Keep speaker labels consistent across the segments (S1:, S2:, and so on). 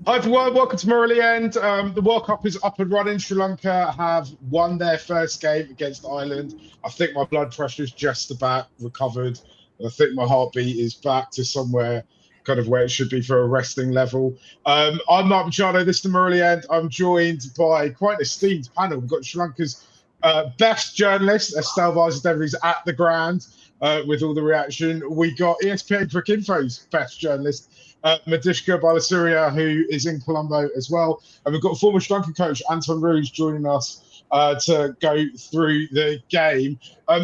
S1: Hi everyone, welcome to Murali End. The World Cup is up and running. Sri Lanka have won their first game against Ireland. I think my blood pressure is just about recovered. I think my heartbeat is back to somewhere kind of where it should be for a resting level. I'm Mark Machado, this is the Murali End. I'm joined by quite an esteemed panel. We've got Sri Lanka's best journalist, Estelle Vazadevri, is at the ground with all the reaction. We got ESPN Quick Info's best journalist, Madishka Balasuria, who is in Colombo as well. And we've got former Sri Lanka coach Anton Roux joining us to go through the game.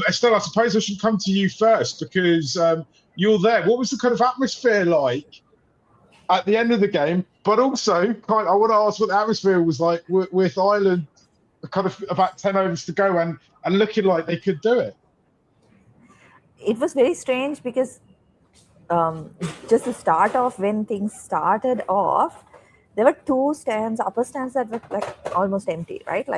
S1: Estelle, I suppose I should come to you first because you're there. What was the kind of atmosphere like at the end of the game? But also, I want to ask what the atmosphere was like with Ireland kind of about 10 overs to go and looking like they could do it.
S2: It was very strange because just the start off, when things started off, there were two stands, upper stands that were like almost empty, right?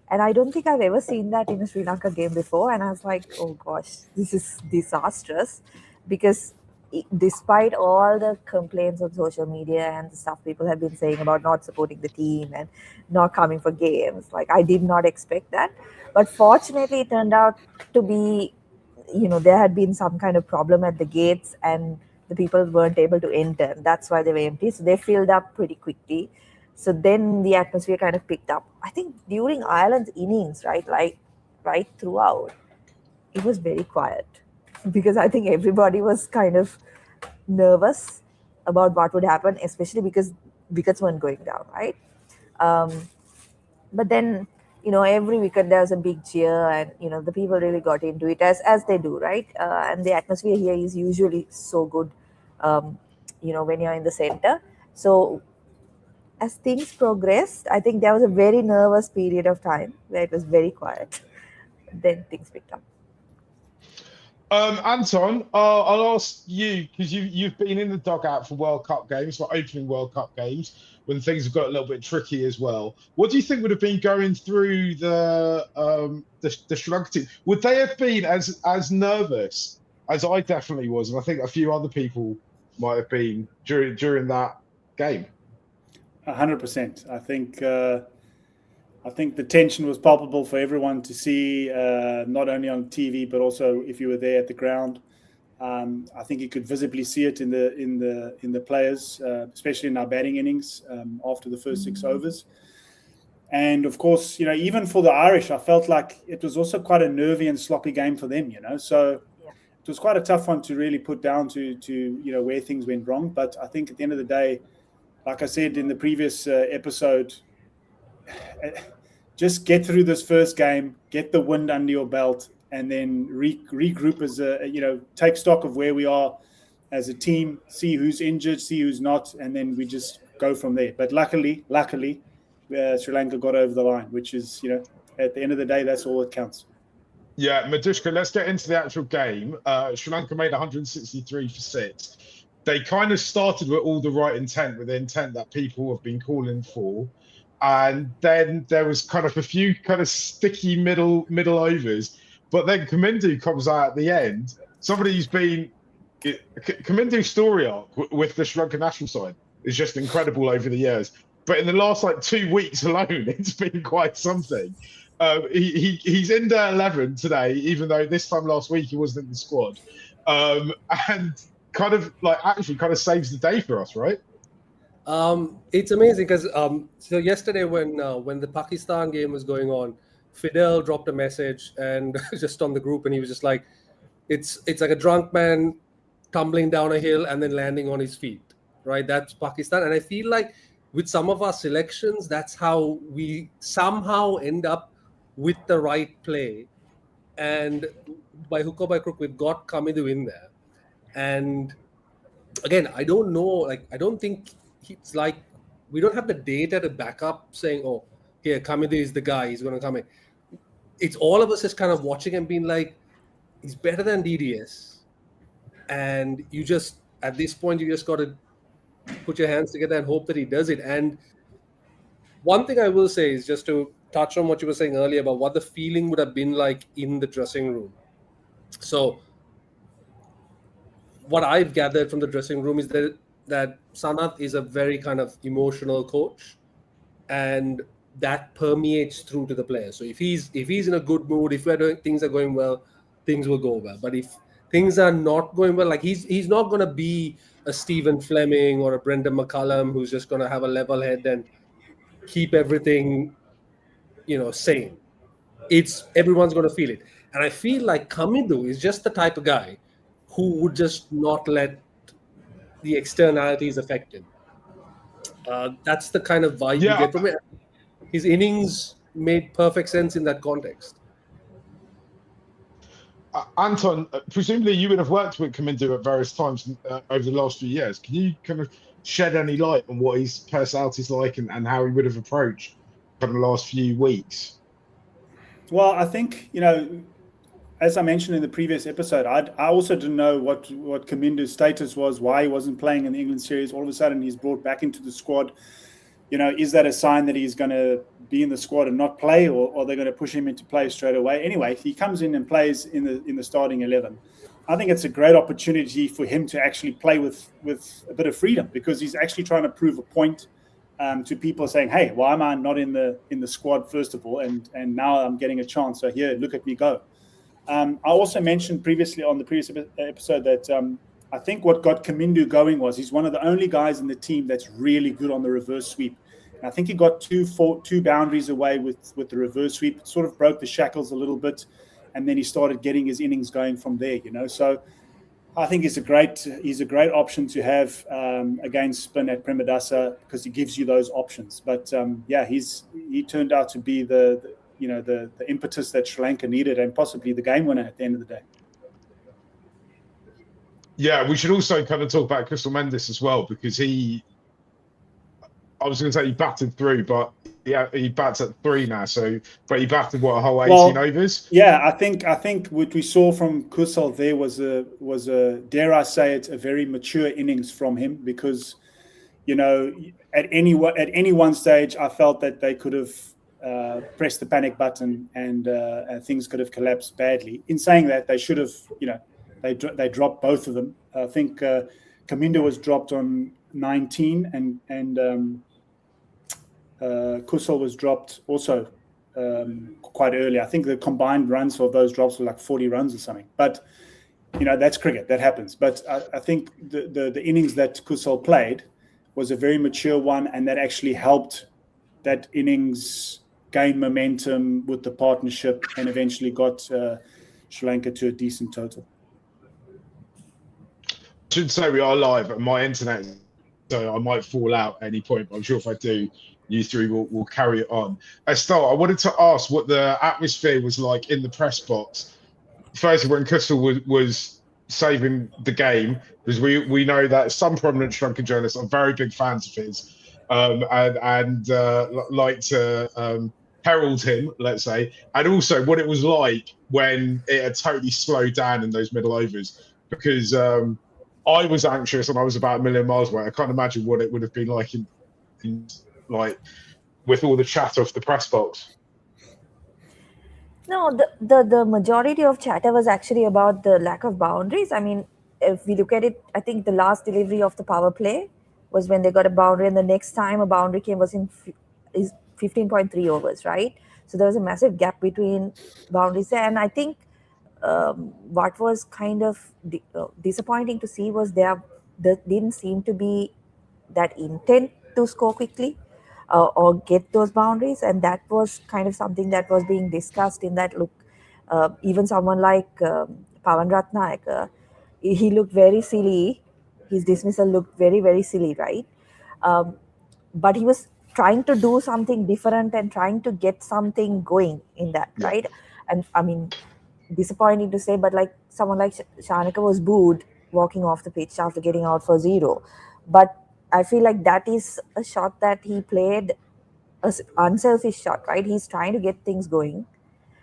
S2: And I don't think I've ever seen that in a Sri Lanka game before. And I was like, oh gosh, this is disastrous, because despite all the complaints on social media and the stuff people have been saying about not supporting the team and not coming for games, like I did not expect that. But fortunately, it turned out to be, there had been some kind of problem at the gates and the people weren't able to enter. That's why they were empty. So they filled up pretty quickly. So then the atmosphere kind of picked up. I think during Ireland's innings, right throughout, it was very quiet because I think everybody was kind of nervous about what would happen, especially because wickets weren't going down, right? But then, every wicket there was a big cheer, and the people really got into it as they do, right? And the atmosphere here is usually so good, when you're in the center. So as things progressed, I think there was a very nervous period of time where it was very quiet. Then things picked up.
S1: Anton, I'll ask you because you've been in the dugout for World Cup games, for opening World Cup games, when things have got a little bit tricky as well. What do you think would have been going through the Sri Lanka team? Would they have been as nervous as I definitely was, and I think a few other people might have been during that game?
S3: 100%. I think the tension was palpable for everyone to see, not only on TV but also if you were there at the ground. I think you could visibly see it in the players, especially in our batting innings after the first 6 overs. And of course, even for the Irish, I felt like it was also quite a nervy and sloppy game for them. So it was quite a tough one to really put down to where things went wrong. But I think at the end of the day, like I said in the previous episode, just get through this first game, get the wind under your belt, and then regroup as take stock of where we are as a team, see who's injured, see who's not, and then we just go from there. But luckily, Sri Lanka got over the line, which is, at the end of the day, that's all that counts.
S1: Yeah, Madishka, let's get into the actual game. Sri Lanka made 163 for 6. They kind of started with all the right intent, with the intent that people have been calling for. And then there was kind of a few kind of sticky middle overs. But then Kamindu comes out at the end. Somebody who's been... Kamindu's story arc with the Sri Lanka national side is just incredible over the years. But in the last 2 weeks alone, it's been quite something. He's in the 11 today, even though this time last week he wasn't in the squad. And kind of actually kind of saves the day for us, right?
S4: It's amazing because so yesterday when the Pakistan game was going on, Fidel dropped a message and just on the group, and he was just like, it's like a drunk man tumbling down a hill and then landing on his feet, right? That's Pakistan. And I feel like with some of our selections, that's how we somehow end up with the right play. And by hook or by crook, we've got Kamindu in there. And again, I don't know, I don't think it's like we don't have the data to back up saying, oh, here, Kamindu is the guy, he's going to come in. It's all of us just kind of watching and being like, he's better than DDS. And you just, at this point, you just got to put your hands together and hope that he does it. And one thing I will say is just to touch on what you were saying earlier about what the feeling would have been like in the dressing room. So what I've gathered from the dressing room is that Sanath is a very kind of emotional coach, and that permeates through to the players. So if he's in a good mood, if things are going well, things will go well. But if things are not going well, like he's not going to be a Stephen Fleming or a Brendan McCullum who's just going to have a level head and keep everything, sane. It's everyone's going to feel it. And I feel like Kamidu is just the type of guy who would just not let the externalities affect him. That's the kind of vibe you get from it. His innings made perfect sense in that context.
S1: Anton, presumably you would have worked with Kamindu at various times over the last few years. Can you kind of shed any light on what his personality is like and how he would have approached kind of the last few weeks?
S3: Well, I think, as I mentioned in the previous episode, I also didn't know what Kamindu's status was, why he wasn't playing in the England series. All of a sudden, he's brought back into the squad. Is that a sign that he's going to be in the squad and not play, or they're going to push him into play straight away? Anyway, he comes in and plays in the starting 11. I think it's a great opportunity for him to actually play with a bit of freedom, because he's actually trying to prove a point to people, saying, "Hey, why am I not in the squad first of all, and now I'm getting a chance? So here, look at me go." I also mentioned previously on the previous episode that I think what got Kamindu going was he's one of the only guys in the team that's really good on the reverse sweep. And I think he got two boundaries away with the reverse sweep. It sort of broke the shackles a little bit, and then he started getting his innings going from there. So I think he's a great option to have against spin at Premadasa, because he gives you those options. But he turned out to be the impetus that Sri Lanka needed, and possibly the game winner at the end of the day.
S1: Yeah, we should also kind of talk about Crystal Mendes as well, because I was going to say he batted through, but he bats at 3 now. So, but he batted a whole 18 overs.
S3: Yeah, I think what we saw from Kusal there was a dare I say it, a very mature innings from him, because at any one stage I felt that they could have pressed the panic button and things could have collapsed badly. In saying that, they should have they dropped both of them. I think Kamindu was dropped on 19 and Kusal was dropped also quite early. I think the combined runs for those drops were like 40 runs or something. But that's cricket, that happens. But I think the innings that Kusal played was a very mature one, and that actually helped that innings gain momentum with the partnership and eventually got Sri Lanka to a decent total.
S1: I should say we are live and my internet, so I might fall out at any point, but I'm sure if I do, you three will carry it on. Estelle, I wanted to ask what the atmosphere was like in the press box. Firstly, when Kusal was saving the game, because we know that some prominent Sri Lankan journalists are very big fans of his, and like to herald him, let's say, and also what it was like when it had totally slowed down in those middle overs, because I was anxious and I was about a million miles away. I can't imagine what it would have been like in like with all the chat off the press box.
S2: No, the majority of chatter was actually about the lack of boundaries. I mean, if we look at it, I think the last delivery of the power play was when they got a boundary, and the next time a boundary came was is 15.3 overs, right? So there was a massive gap between boundaries there. And I think what was kind of disappointing to see was there didn't seem to be that intent to score quickly or get those boundaries, and that was kind of something that was being discussed in that look. Even someone like Pawan Ratnayaka, he looked very silly. His dismissal looked very, very silly, right? But he was trying to do something different and trying to get something going in that, right? And I mean, disappointing to say, but like someone like Shanaka was booed walking off the pitch after getting out for 0. But I feel like that is a shot that he played, an unselfish shot, right? He's trying to get things going,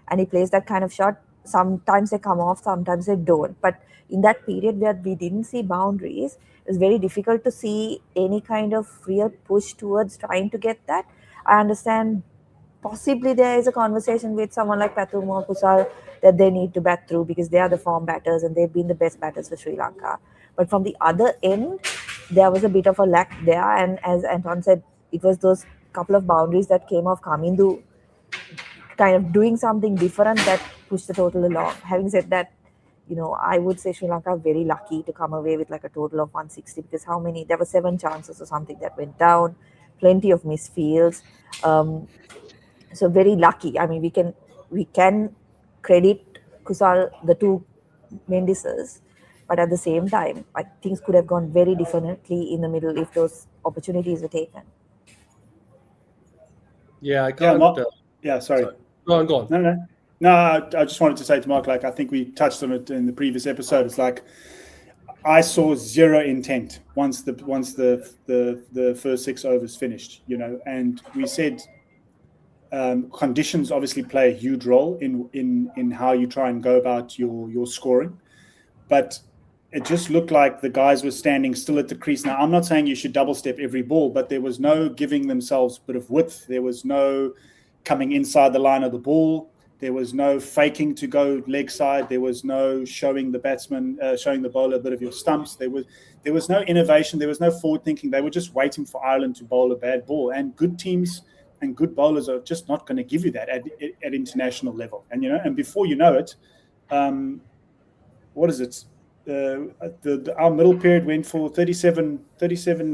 S2: and he plays that kind of shot. Sometimes they come off, sometimes they don't. But in that period where we didn't see boundaries, it's very difficult to see any kind of real push towards trying to get that. I understand possibly there is a conversation with someone like Pathum or Kusal that they need to bat through because they are the form batters and they've been the best batters for Sri Lanka. But from the other end, there was a bit of a lack there. And as Anton said, it was those couple of boundaries that came off Kamindu kind of doing something different that pushed the total along. Having said that, I would say Sri Lanka are very lucky to come away with like a total of 160 because there were 7 chances or something that went down, plenty of misfields. So very lucky. I mean, we can credit Kusal, the 2 Mendises, but at the same time, things could have gone very differently in the middle if those opportunities were taken.
S4: Yeah, I can't.
S3: Sorry.
S4: Go on.
S3: No. I just wanted to say to Mark, like, I think we touched on it in the previous episode. It's like I saw zero intent once the first 6 overs finished, and we said conditions obviously play a huge role in how you try and go about your scoring, but it just looked like the guys were standing still at the crease. Now, I'm not saying you should double step every ball, but there was no giving themselves a bit of width. There was no coming inside the line of the ball. There was no faking to go leg side. There was no showing the bowler a bit of your stumps. There was no innovation. There was no forward thinking. They were just waiting for Ireland to bowl a bad ball. And good teams and good bowlers are just not going to give you that at international level. And before you know it, what is it? Our middle period went for 37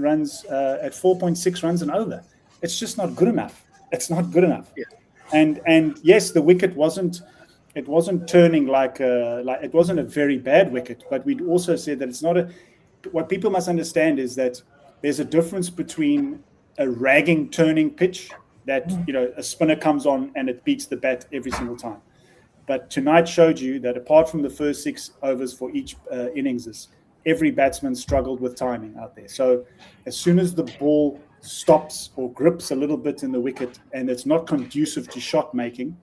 S3: runs at 4.6 runs and over. It's just not good enough. It's not good enough.
S4: Yeah.
S3: And yes, the wicket wasn't turning like it wasn't a very bad wicket, but we'd also said that it's not what people must understand is that there's a difference between a ragging turning pitch that a spinner comes on and it beats the bat every single time. But tonight showed you that apart from the first 6 overs for each innings, every batsman struggled with timing out there. So as soon as the ball stops or grips a little bit in the wicket and it's not conducive to shot making,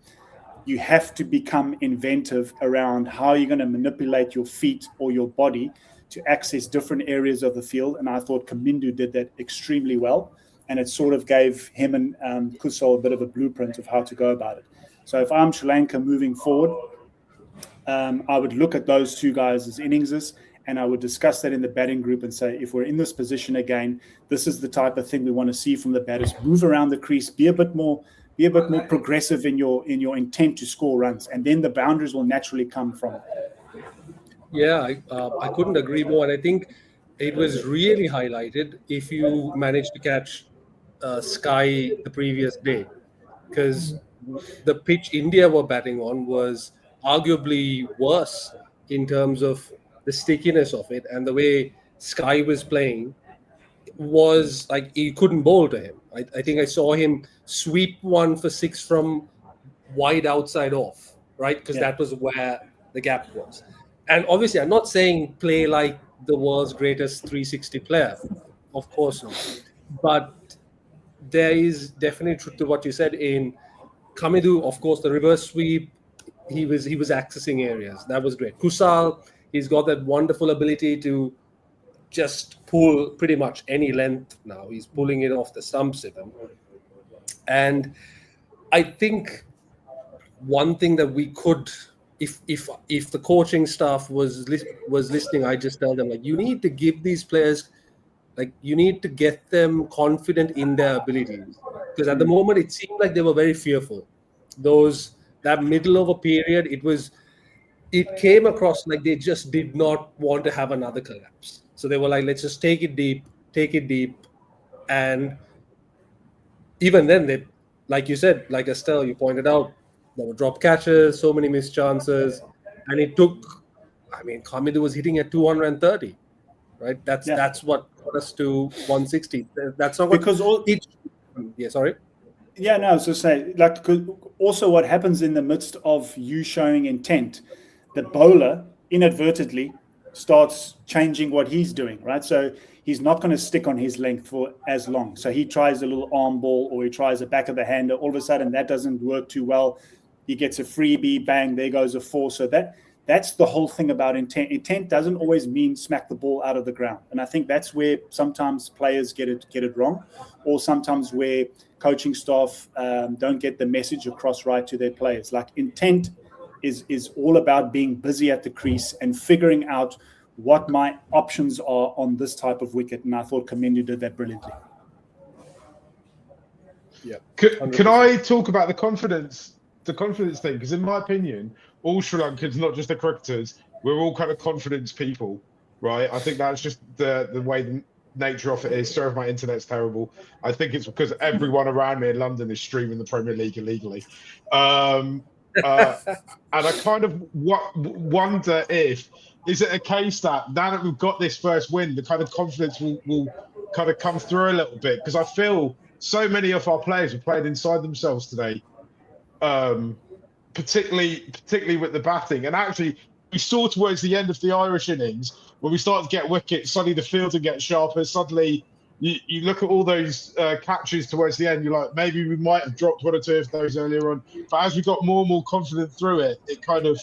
S3: you have to become inventive around how you're going to manipulate your feet or your body to access different areas of the field. And I thought Kamindu did that extremely well. And it sort of gave him and Kusal a bit of a blueprint of how to go about it. So if I'm Sri Lanka moving forward, I would look at those 2 guys as inningses, and I would discuss that in the batting group and say, if we're in this position again, this is the type of thing we want to see from the batters. Move around the crease, be a bit more progressive in your intent to score runs, and then the boundaries will naturally come from it.
S4: Yeah, I couldn't agree more, and I think it was really highlighted if you managed to catch Sky the previous day, because the pitch India were batting on was arguably worse in terms of the stickiness of it, and the way Sky was playing was like you couldn't bowl to him. I think I saw him sweep one for 6 from wide outside off, right? Because that was where the gap was. And obviously, I'm not saying play like the world's greatest 360 player, of course not. But there is definitely truth to what you said in Kamindu. Of course, the reverse sweep, he was accessing areas. That was great. Kusal, he's got that wonderful ability to just pull pretty much any length now. He's pulling it off the stumps even. And I think one thing that we could, if the coaching staff was listening, I just tell them, like, you need to give these players, like, you need to get them confident in their abilities. Because at the moment, it seemed like they were very fearful. That middle of a period, it came across like they just did not want to have another collapse. So they were like, let's just take it deep. And even then, they, like you said, like Estelle, you pointed out, there were drop catches, so many missed chances. And it took, Kamindu was hitting at 230, right? That's what got us to 160. That's not
S3: because
S4: sorry.
S3: Yeah, no, I was just saying, like, also what happens in the midst of you showing intent, the bowler inadvertently starts changing what he's doing, right? So he's not going to stick on his length for as long. So he tries a little arm ball or he tries a back of the hander. All of a sudden, that doesn't work too well. He gets a freebie, bang, there goes a 4. So that's the whole thing about intent. Intent doesn't always mean smack the ball out of the ground. And I think that's where sometimes players get it wrong, or sometimes where coaching staff don't get the message across right to their players. Like, intent is all about being busy at the crease and figuring out what my options are on this type of wicket. And I thought Kamendu did that brilliantly.
S4: Yeah.
S1: Can I talk about the confidence thing? Because in my opinion, all Sri Lankans, not just the cricketers, we're all kind of confidence people, right? I think that's just the way the nature of it is. Sorry if my internet's terrible. I think it's because everyone around me in London is streaming the Premier League illegally. And I kind of wonder if, is it a case that now that we've got this first win, the kind of confidence will kind of come through a little bit? Because I feel so many of our players are playing inside themselves today, particularly with the batting. And actually, we saw towards the end of the Irish innings, when we started to get wickets, suddenly the fielding gets sharper. Suddenly, you look at all those catches towards the end, you're like, maybe we might have dropped one or two of those earlier on. But as we got more and more confident through it, it kind of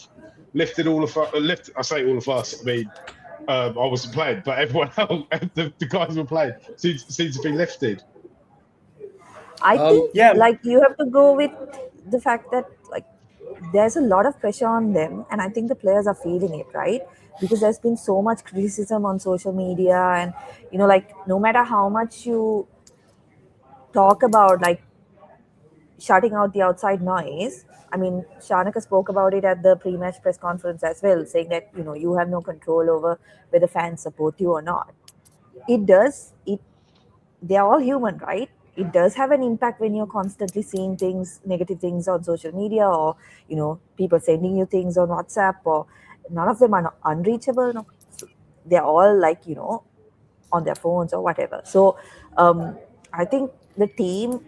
S1: lifted all of us. I say all of us. I mean, I wasn't playing, but everyone else, the guys who were playing, seems to be lifted.
S2: I think
S3: yeah.
S2: like you have to go with the fact that like there's a lot of pressure on them, and I think the players are feeling it, right? Because there's been so much criticism on social media, and like no matter how much you talk about like shutting out the outside noise. I mean, Shanaka spoke about it at the pre-match press conference as well, saying that you have no control over whether fans support you or not. They're all human, right? It does have an impact when you're constantly seeing negative things on social media, or people sending you things on WhatsApp, or none of them are unreachable. No. They're all like on their phones or whatever. So I think the team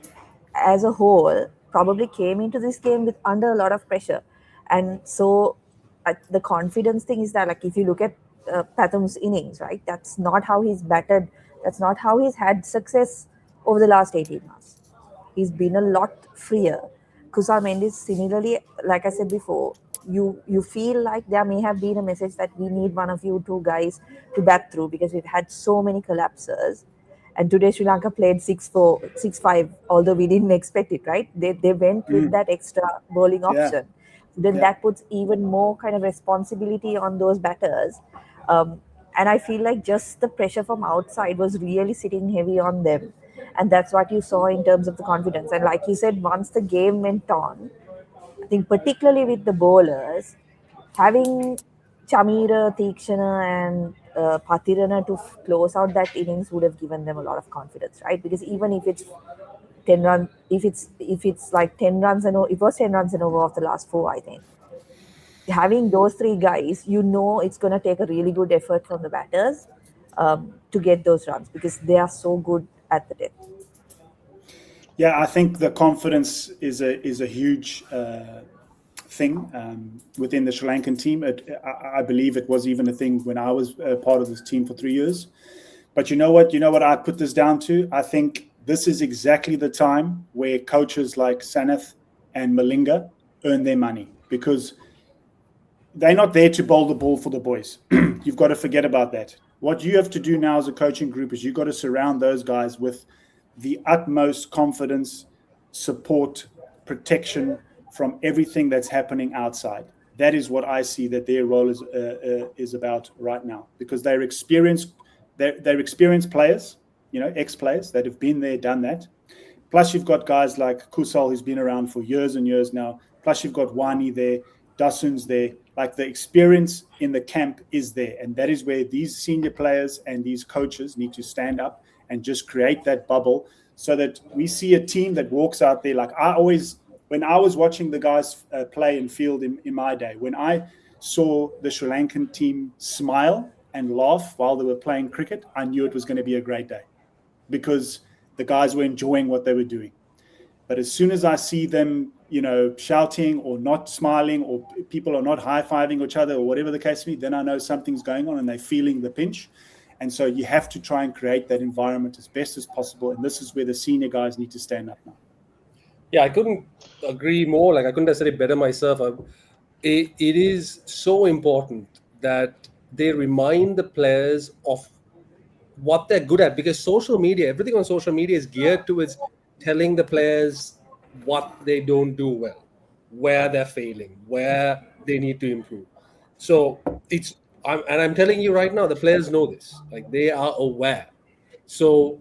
S2: as a whole probably came into this game with under a lot of pressure, and so the confidence thing is that, like, if you look at Patham's innings, right, that's not how he's batted. That's not how he's had success over the last 18 months. He's been a lot freer. Kusal Mendes, similarly, like I said before, you feel like there may have been a message that we need one of you two guys to bat through, because we've had so many collapses. And today Sri Lanka played 6-4, 6-5, although we didn't expect it, right? They went with that extra bowling option. Then that puts even more kind of responsibility on those batters. And I feel like just the pressure from outside was really sitting heavy on them. And that's what you saw in terms of the confidence. And like you said, once the game went on, I think particularly with the bowlers, having Chamira, Theekshana and Pathirana to close out that innings would have given them a lot of confidence, right? Because even if it's 10 runs, if it's like 10 runs and it was 10 runs and over of the last 4, I think. Having those 3 guys, it's going to take a really good effort from the batters to get those runs, because they are so good at the death.
S3: Yeah, I think the confidence is a huge thing within the Sri Lankan team. I believe it was even a thing when I was part of this team for 3 years. But you know what I put this down to? I think this is exactly the time where coaches like Sanath and Malinga earn their money, because they're not there to bowl the ball for the boys. You've got to forget about that. What you have to do now as a coaching group is you've got to surround those guys with the utmost confidence, support, protection from everything that's happening outside. That is what I see that their role is about right now, because they're experienced players, ex-players that have been there, done that. Plus, you've got guys like Kusal, who's been around for years and years now. Plus, you've got Wani there, Dasun's there. Like, the experience in the camp is there, and that is where these senior players and these coaches need to stand up and just create that bubble, so that we see a team that walks out there. Like, when I was watching the guys play and field in my day, when I saw the Sri Lankan team smile and laugh while they were playing cricket, I knew it was going to be a great day, because the guys were enjoying what they were doing. But as soon as I see them, shouting or not smiling, or people are not high-fiving each other, or whatever the case may be, then I know something's going on and they're feeling the pinch. And so you have to try and create that environment as best as possible. And this is where the senior guys need to stand up now.
S4: Yeah, I couldn't agree more. Like, I couldn't necessarily better myself. it is so important that they remind the players of what they're good at, because social media, everything on social media is geared towards telling the players what they don't do well, where they're failing, where they need to improve. So I'm telling you right now, the players know this, like they are aware. So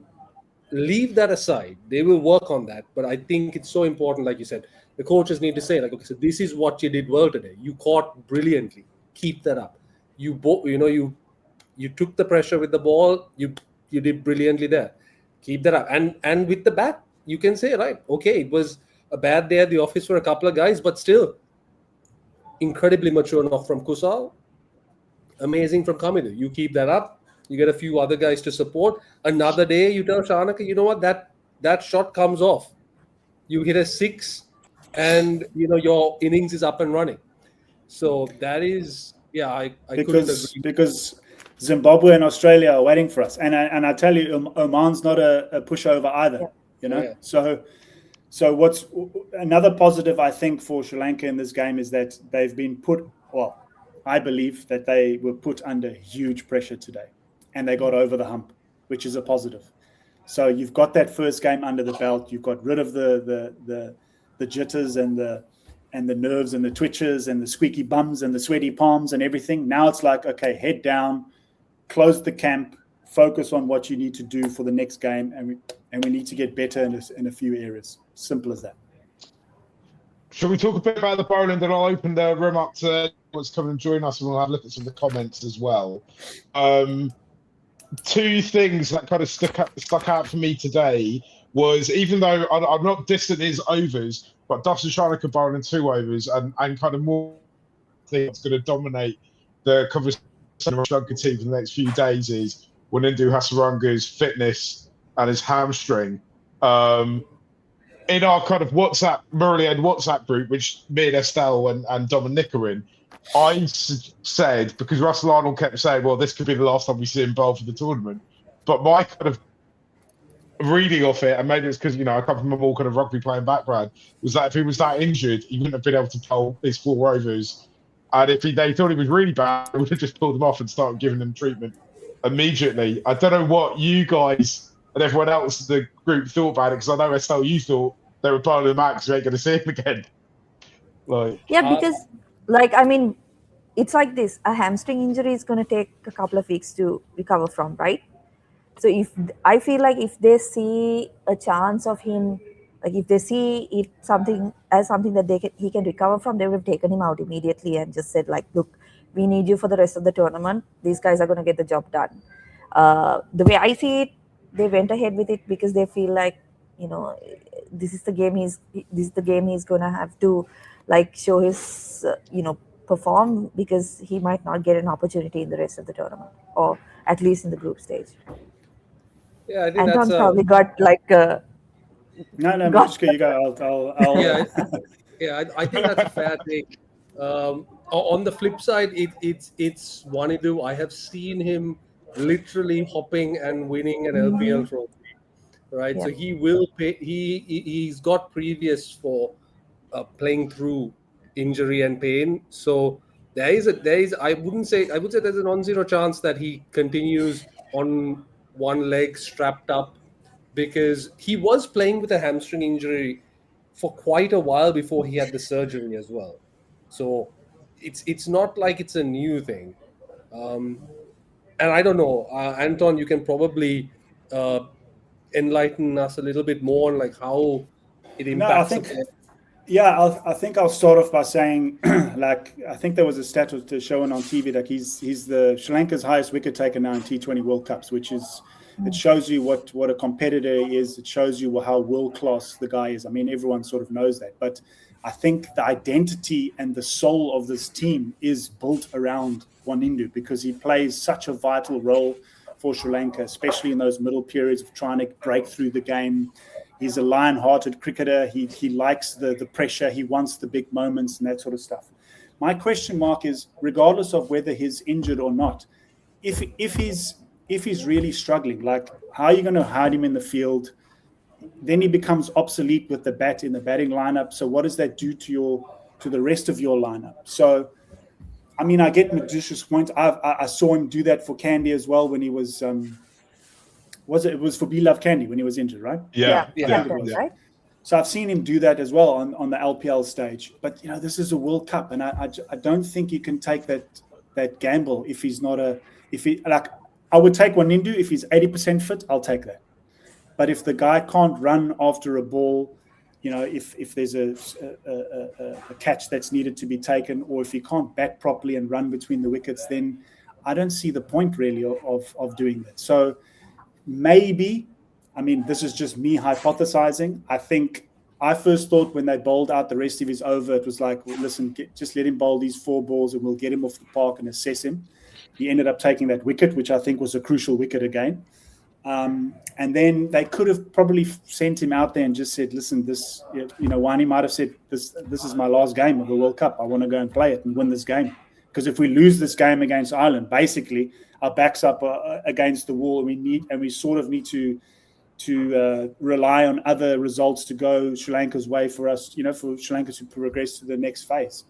S4: leave that aside, they will work on that. But I think it's so important, like you said, the coaches need to say, like, okay, so this is what you did well today, you caught brilliantly, keep that up. You took the pressure with the ball, you did brilliantly there, keep that up. And with the bat, you can say, right, okay, it was a bad day at the office for a couple of guys, but still incredibly mature enough from Kusal, amazing from Kamidu. You keep that up, you get a few other guys to support. Another day, you tell Shanaka, you know what, that shot comes off. You hit a 6, and your innings is up and running. So that is, yeah, I couldn't agree.
S3: Because Zimbabwe and Australia are waiting for us, and I tell you, Oman's not a pushover either.
S4: Yeah.
S3: So what's another positive, I think, for Sri Lanka in this game is that they've been put, well, I believe that they were put under huge pressure today, and they got over the hump, which is a positive. So you've got that first game under the belt. You've got rid of the jitters and the nerves and the twitches and the squeaky bums and the sweaty palms and everything. Now it's like, okay, head down, close the camp, focus on what you need to do for the next game, and we need to get better in a few areas. Simple as that.
S1: Shall we talk a bit about the bowling? Then I'll open the room up to what's coming and join us, and we'll have a look at some of the comments as well. Two things that kind of stuck out for me today was, even though I'm not distant his overs, but Dustin Shanaka bowling 2 overs and kind of more thing that's going to dominate the conversation of the Sri Lanka team for the next few days is Wanindu Hasaranga's fitness and his hamstring. In our kind of Murali End WhatsApp group, which me and Estelle and Dominic are in, I said, because Russell Arnold kept saying, well, this could be the last time we see him bowl for the tournament. But my kind of reading off it, and maybe it's because, I come from a more kind of rugby playing background, was that if he was that injured, he wouldn't have been able to bowl his 4 overs. And if they thought he was really bad, they would have just pulled him off and started giving him treatment immediately. I don't know what you guys and everyone else in the group thought about it, because I know, Estelle, you thought they were bowling him out because we ain't going to see him again.
S2: Because, it's like this. A hamstring injury is going to take a couple of weeks to recover from, right? So I feel like if they see a chance of him, like if they see it something that he can recover from, they would have taken him out immediately and just said, like, look, we need you for the rest of the tournament. These guys are going to get the job done. The way I see it, they went ahead with it because they feel like, this is the game he's going to have to, like, show his, perform, because he might not get an opportunity in the rest of the tournament, or at least in the group stage.
S4: Yeah, I think
S2: Anton's
S4: that's
S2: probably got like
S3: No, Mishka, you go. I'll
S4: I think that's a fair take. On the flip side, it's Wanindu. I have seen him literally hopping and winning an LPL trophy, right?
S2: Yeah.
S4: So he will pay. He's got previous for playing through injury and pain. So there is I would say there's a non-zero chance that he continues on one leg strapped up, because he was playing with a hamstring injury for quite a while before he had the surgery as well. So it's not like it's a new thing. And I don't know, Anton, you can probably enlighten us a little bit more on like how it impacts the player.
S3: Yeah, I think I'll start off by saying, like, I think there was a stat showing on TV that he's the Sri Lanka's highest wicket taker now in T20 World Cups, which is, it shows you what a competitor he is. It shows you how world class the guy is. I mean, everyone sort of knows that, but I think the identity and the soul of this team is built around Wanindu, because he plays such a vital role for Sri Lanka, especially in those middle periods of trying to break through the game. He's a lion-hearted cricketer. He likes the pressure. He wants the big moments and that sort of stuff. My question mark is, regardless of whether he's injured or not, if he's really struggling, like, how are you going to hide him in the field? Then he becomes obsolete with the bat in the batting lineup. So what does that do to to the rest of your lineup. So, I mean, I get Medusha's point. I saw him do that for Candy as well when he was it was for Beloved Candy when he was injured, right?
S1: Yeah.
S2: Captains, right?
S3: So I've seen him do that as well on the LPL stage. But this is a World Cup, and I don't think you can take that gamble if he's not I would take Wanindu if he's 80% fit. I'll take that. But if the guy can't run after a ball, if there's a catch that's needed to be taken, or if he can't bat properly and run between the wickets, then I don't see the point really of doing that. So maybe, I mean, this is just me hypothesizing. I think I first thought when they bowled out the rest of his over, it was like, well, listen, just let him bowl these 4 balls and we'll get him off the park and assess him. He ended up taking that wicket, which I think was a crucial wicket again. And then they could have probably sent him out there and just said, listen, this, Wani might have said, this is my last game of the World Cup. I want to go and play it and win this game. Because if we lose this game against Ireland, basically our backs up against the wall, and we sort of need to rely on other results to go Sri Lanka's way for us, for Sri Lanka to progress to the next phase.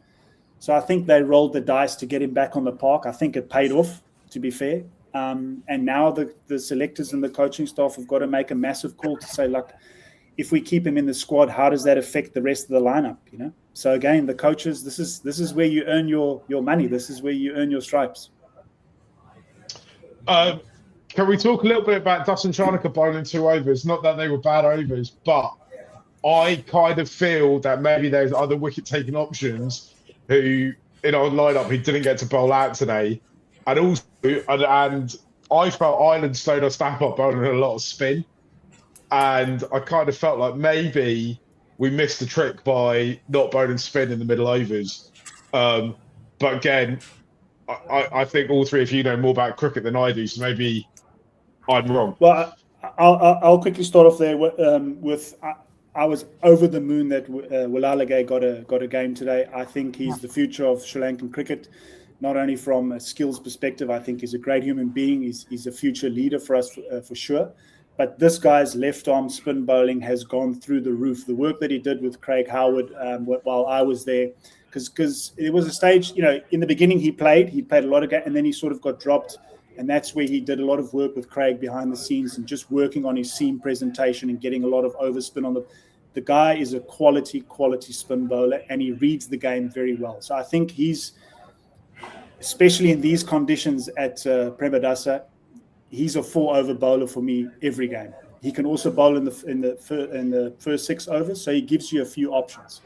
S3: So I think they rolled the dice to get him back on the park. I think it paid off, to be fair. And now the selectors and the coaching staff have got to make a massive call to say, look, if we keep him in the squad, how does that affect the rest of the lineup? So again, the coaches, this is where you earn your money. This is where you earn your stripes.
S1: Can we talk a little bit about Dasun Shanaka bowling 2 overs? Not that they were bad overs, but I kind of feel that maybe there's other wicket-taking options who in our lineup who didn't get to bowl out today, and also and I felt Ireland slowed us down by bowling a lot of spin, and I kind of felt like maybe we missed the trick by not bowling spin in the middle overs. But again, I think all three of you know more about cricket than I do, so maybe I'm wrong.
S3: Well, I'll quickly start off there with I was over the moon that Walalage got a game today. I think he's the future of Sri Lankan cricket, not only from a skills perspective. I think he's a great human being. He's a future leader for us for sure. But this guy's left arm spin bowling has gone through the roof. The work that he did with Craig Howard while I was there, because there was a stage, in the beginning he played a lot of games, and then he sort of got dropped. And that's where he did a lot of work with Craig behind the scenes and just working on his seam presentation and getting a lot of overspin on the guy is a quality spin bowler, and he reads the game very well. So I think he's, especially in these conditions at Premadasa, he's a 4 over bowler for me every game. He can also bowl in the first 6 overs, so he gives you a few options.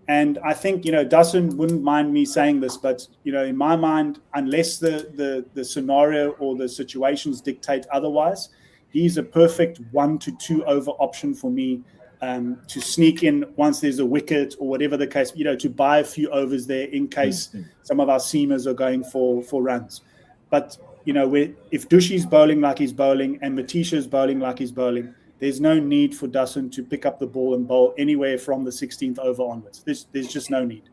S3: And I think, Dasun wouldn't mind me saying this, but, in my mind, unless the scenario or the situations dictate otherwise, he's a perfect 1 to 2 over option for me to sneak in once there's a wicket or whatever the case, to buy a few overs there in case some of our seamers are going for runs. But, if Dushi's bowling like he's bowling and Matisha's bowling like he's bowling, there's no need for Dasun to pick up the ball and bowl anywhere from the 16th over onwards. There's just no need.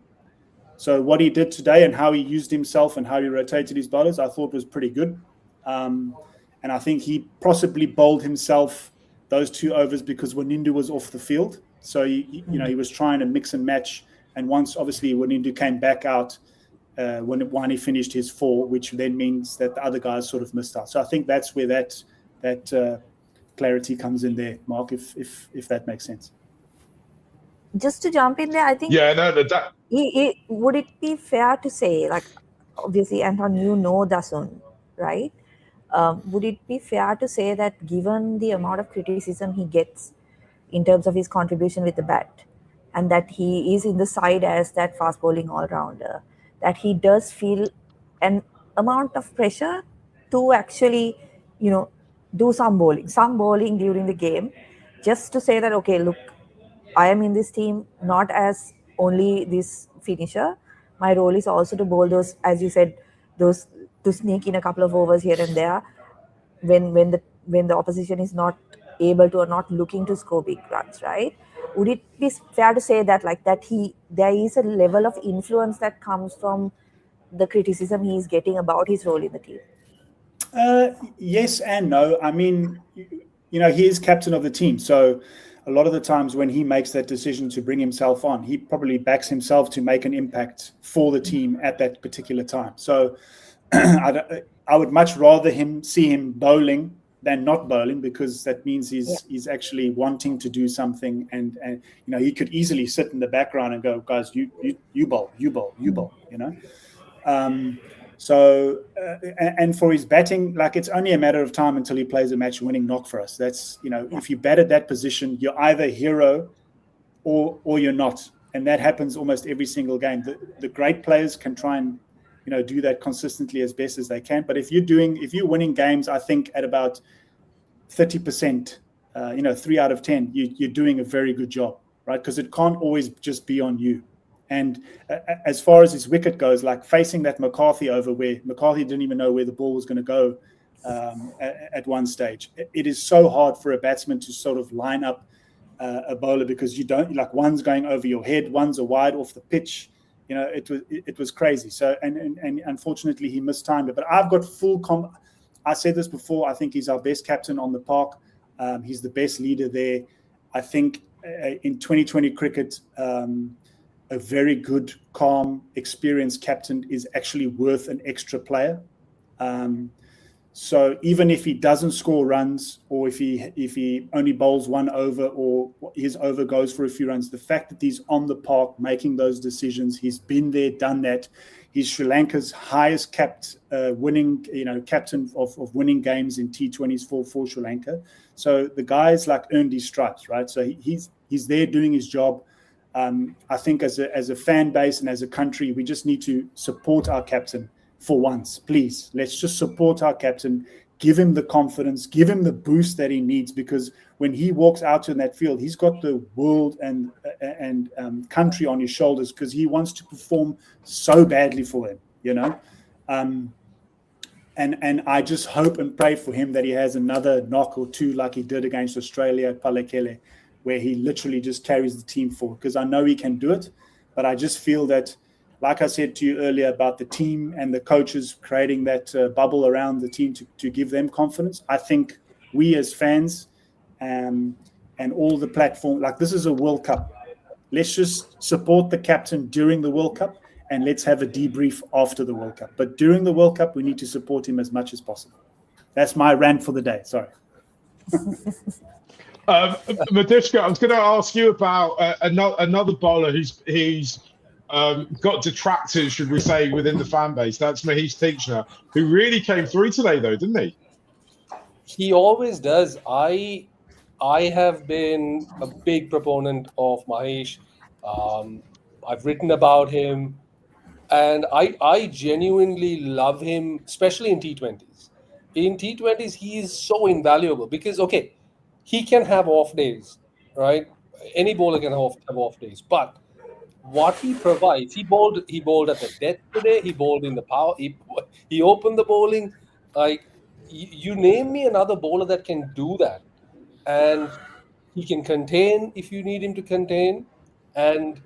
S3: So what he did today and how he used himself and how he rotated his bowlers, I thought was pretty good. And I think he possibly bowled himself those 2 overs because Wanindu was off the field. So, he was trying to mix and match. And once, obviously, Wanindu came back out when he finished his 4, which then means that the other guys sort of missed out. So I think that's where that clarity comes in there, Mark, if that makes sense.
S2: Just to jump in there, I think would it be fair to say, like, obviously, Anton, Dasun, right? Would it be fair to say that given the amount of criticism he gets in terms of his contribution with the bat, and that he is in the side as that fast bowling all-rounder, that he does feel an amount of pressure to actually, do some bowling during the game, just to say that, okay, look, I am in this team not as only this finisher. My role is also to bowl those, as you said, those to sneak in a couple of overs here and there when the opposition is not able to or not looking to score big runs, right? Would it be fair to say that there is a level of influence that comes from the criticism he is getting about his role in the team?
S3: Yes and no. I mean, he is captain of the team. So a lot of the times when he makes that decision to bring himself on, he probably backs himself to make an impact for the team at that particular time. So I would much rather see him bowling than not bowling, because that means he's actually wanting to do something, and he could easily sit in the background and go, guys, you bowl, So and for his batting, like, it's only a matter of time until he plays a match-winning knock for us. That's if you bat at that position, you're either hero or you're not, and that happens almost every single game. The great players can try and do that consistently as best as they can. But if you're winning games, I think at about 30%, 3 out of 10, you're doing a very good job, right? Because it can't always just be on you. And as far as his wicket goes, like facing that McCarthy over, where McCarthy didn't even know where the ball was going to go at one stage, it is so hard for a batsman to sort of line up a bowler, because you don't, like, one's going over your head, one's a wide off the pitch. It was crazy. So and unfortunately he mistimed it. But I've got I said this before, I think he's our best captain on the park. He's the best leader there. I think in 2020 cricket, a very good, calm, experienced captain is actually worth an extra player. So even if he doesn't score runs, or if he only bowls one over, or his over goes for a few runs, the fact that he's on the park making those decisions, he's been there, done that. He's Sri Lanka's highest capped winning, captain of winning games in T20s for Sri Lanka. So the guy's like earned his stripes, right? So he's there doing his job. I think as a fan base and as a country, we just need to support our captain for once. Please, let's just support our captain, give him the confidence, give him the boost that he needs, because when he walks out in that field, he's got the world and country on his shoulders, because he wants to perform so badly for them, And I just hope and pray for him that he has another knock or two like he did against Australia at Palekele, where he literally just carries the team forward, because I know he can do it. But I just feel that, like I said to you earlier about the team and the coaches creating that bubble around the team to give them confidence, I think we as fans and all the platform, like, this is a World Cup. Let's just support the captain during the World Cup, and let's have a debrief after the World Cup. But during the World Cup, we need to support him as much as possible. That's my rant for the day. Sorry.
S1: Madishka, I was going to ask you about another bowler who's got detractors, should we say, within the fan base. That's Mahesh Theekshana, who really came through today, though, didn't he?
S4: He always does. I have been a big proponent of Mahesh. I've written about him, and I genuinely love him, especially in T20s. In T20s, he is so invaluable because, okay, he can have off days, right? Any bowler can have off days, but what he provides, he bowled at the death today. He bowled in the power. He opened the bowling. Like, you name me another bowler that can do that, and he can contain if you need him to contain, and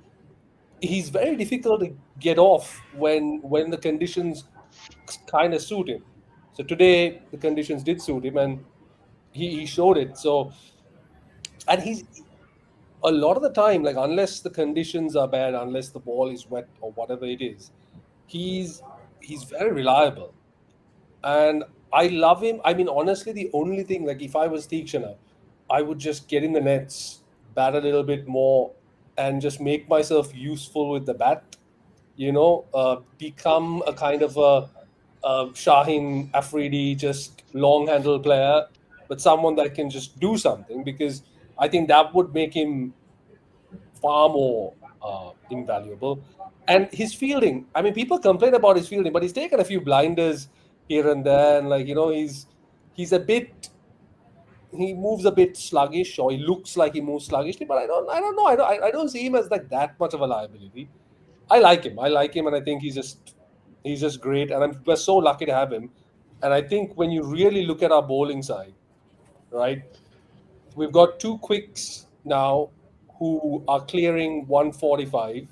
S4: he's very difficult to get off when the conditions kind of suit him. So today the conditions did suit him, and he showed it. So, and he's a lot of the time, like, unless the conditions are bad, unless the ball is wet or whatever it is, he's very reliable, and I love him. I mean, honestly, the only thing, like, if I was Theekshana, I would just get in the nets, bat a little bit more, and just make myself useful with the bat. Become a kind of a Shaheen Afridi, just long handle player, but someone that can just do something, because I think that would make him far more invaluable. And his fielding, I mean, people complain about his fielding, but he's taken a few blinders here and there, and, like, he moves a bit sluggish, or he looks like he moves sluggishly, but I don't know. I don't see him as like that much of a liability. I like him, and I think he's just great, and we're so lucky to have him. And I think when you really look at our bowling side, right, we've got two quicks now who are clearing 145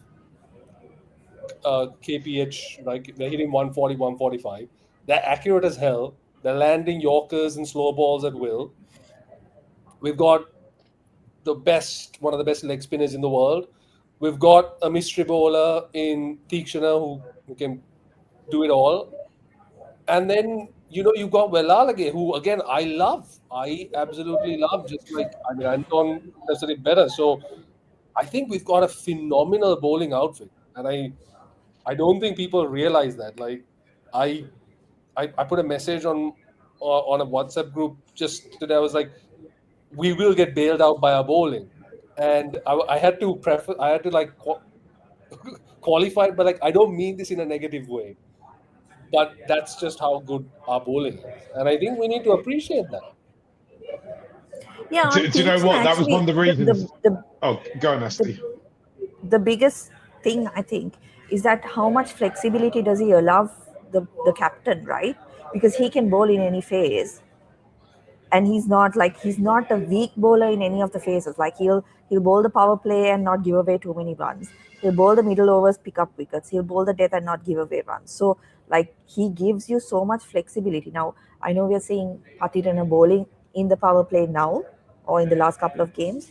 S4: kph, right? They're hitting 140, 145. They're accurate as hell. They're landing Yorkers and slow balls at will. We've got one of the best leg spinners in the world. We've got a mystery bowler in Tikshana who can do it all. And then, you've got Velalage, who, again, I absolutely love, just like, Anton does it better. So I think we've got a phenomenal bowling outfit. And I don't think people realize that. Like, I put a message on a WhatsApp group just today. I was like, we will get bailed out by our bowling. And I had to qualify it, but like, I don't mean this in a negative way. But that's just how good our bowling is. And I think we need to appreciate that.
S2: Yeah, on
S1: Do you know
S2: Teaching,
S1: what? That was one of the reasons.
S2: the,
S1: Oh, go on, Asti.
S2: the biggest thing I think is that how much flexibility does he allow the captain, right? Because he can bowl in any phase, and he's not a weak bowler in any of the phases. Like he'll bowl the power play and not give away too many runs. He'll bowl the middle overs, pick up wickets. He'll bowl the death and not give away runs. So like he gives you so much flexibility. Now I know we are seeing Patirana bowling in the power play now or in the last couple of games,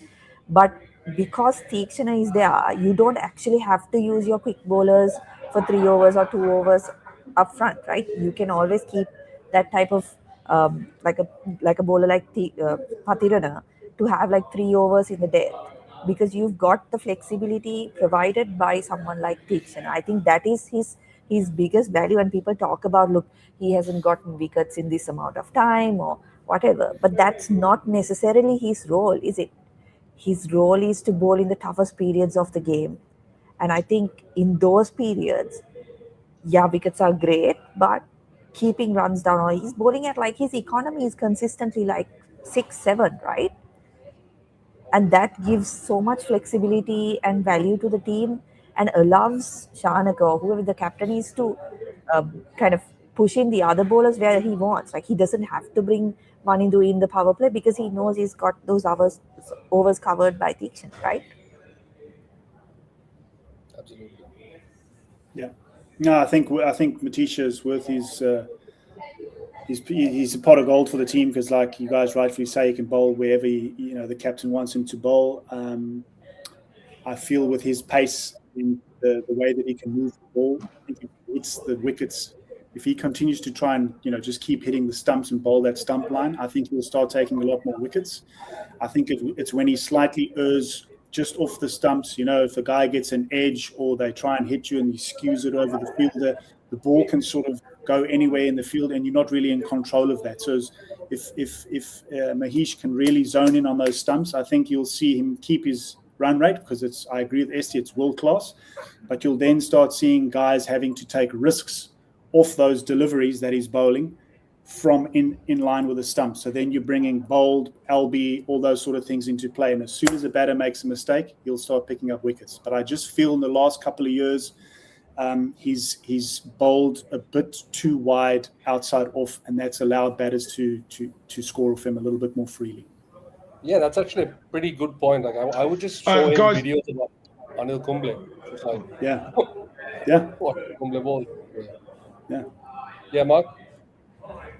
S2: but because Tikshana is there, you don't actually have to use your quick bowlers for 3 overs or 2 overs up front, right? You can always keep that type of like a bowler like Patirana to have like 3 overs in the death, because you've got the flexibility provided by someone like Tikshana. I think that is his biggest value. When people talk about, look, he hasn't gotten wickets in this amount of time or whatever, but that's not necessarily his role, is it? His role is to bowl in the toughest periods of the game. And I think in those periods, yeah, wickets are great, but keeping runs down, or he's bowling at like his economy is consistently like 6-7, right? And that gives so much flexibility and value to the team, and allows Shanaka or whoever the captain is to kind of push in the other bowlers where he wants. Like he doesn't have to bring one into in the power play because he knows he's got those overs covered by Tikshana, right?
S4: Absolutely.
S3: Yeah. No, I think Matisha is worth he's a pot of gold for the team, because, like you guys rightfully say, he can bowl wherever the captain wants him to bowl. I feel with his pace in the way that he can move the ball, I think if he hits the wickets, if he continues to try and just keep hitting the stumps and bowl that stump line, I think he'll start taking a lot more wickets. I think it's when he slightly errs just off the stumps, if a guy gets an edge or they try and hit you and he skews it over the fielder, the ball can sort of go anywhere in the field and you're not really in control of that. So if Mahesh can really zone in on those stumps, I think you'll see him keep his run rate, because I agree with Esti, it's world class, but you'll then start seeing guys having to take risks off those deliveries that he's bowling from in line with the stump. So then you're bringing bold, LB, all those sort of things into play. And as soon as a batter makes a mistake, he'll start picking up wickets. But I just feel in the last couple of years, he's bowled a bit too wide outside off, and that's allowed batters to score off him a little bit more freely.
S4: Yeah, that's actually a pretty good point. Like I would just show him
S1: guys,
S4: videos about Anil Kumble. Just like,
S3: yeah.
S4: What Kumble ball?
S3: Yeah,
S4: Mark.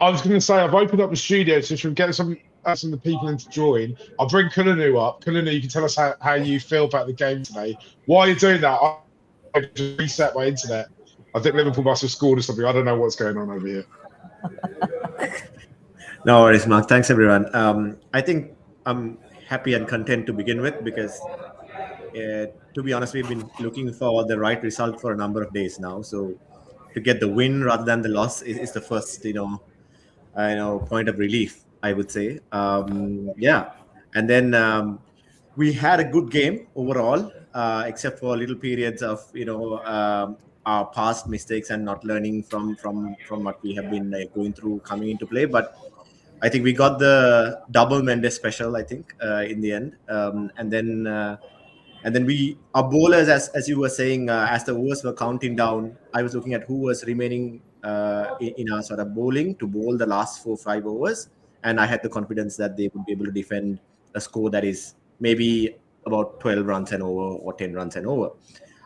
S1: I was going to say, I've opened up the studio, so should we get some of the people in to join? I'll bring Kulanu up. Kulanu, you can tell us how you feel about the game today. While you're doing that, I just reset my internet. I think Liverpool must have scored or something. I don't know what's going on over here.
S5: No worries, Mark. Thanks, everyone. I think I'm happy and content to begin with, because to be honest, we've been looking for the right result for a number of days now. So to get the win rather than the loss is the first, point of relief, I would say. Yeah. And then we had a good game overall, except for little periods of, our past mistakes and not learning from what we have been going through coming into play. But I think we got the double Mendes special, I think, in the end. And then our bowlers, as you were saying, as the overs were counting down, I was looking at who was remaining in our sort of bowling to bowl the last 4-5 overs. And I had the confidence that they would be able to defend a score that is maybe about 12 runs and over or 10 runs and over.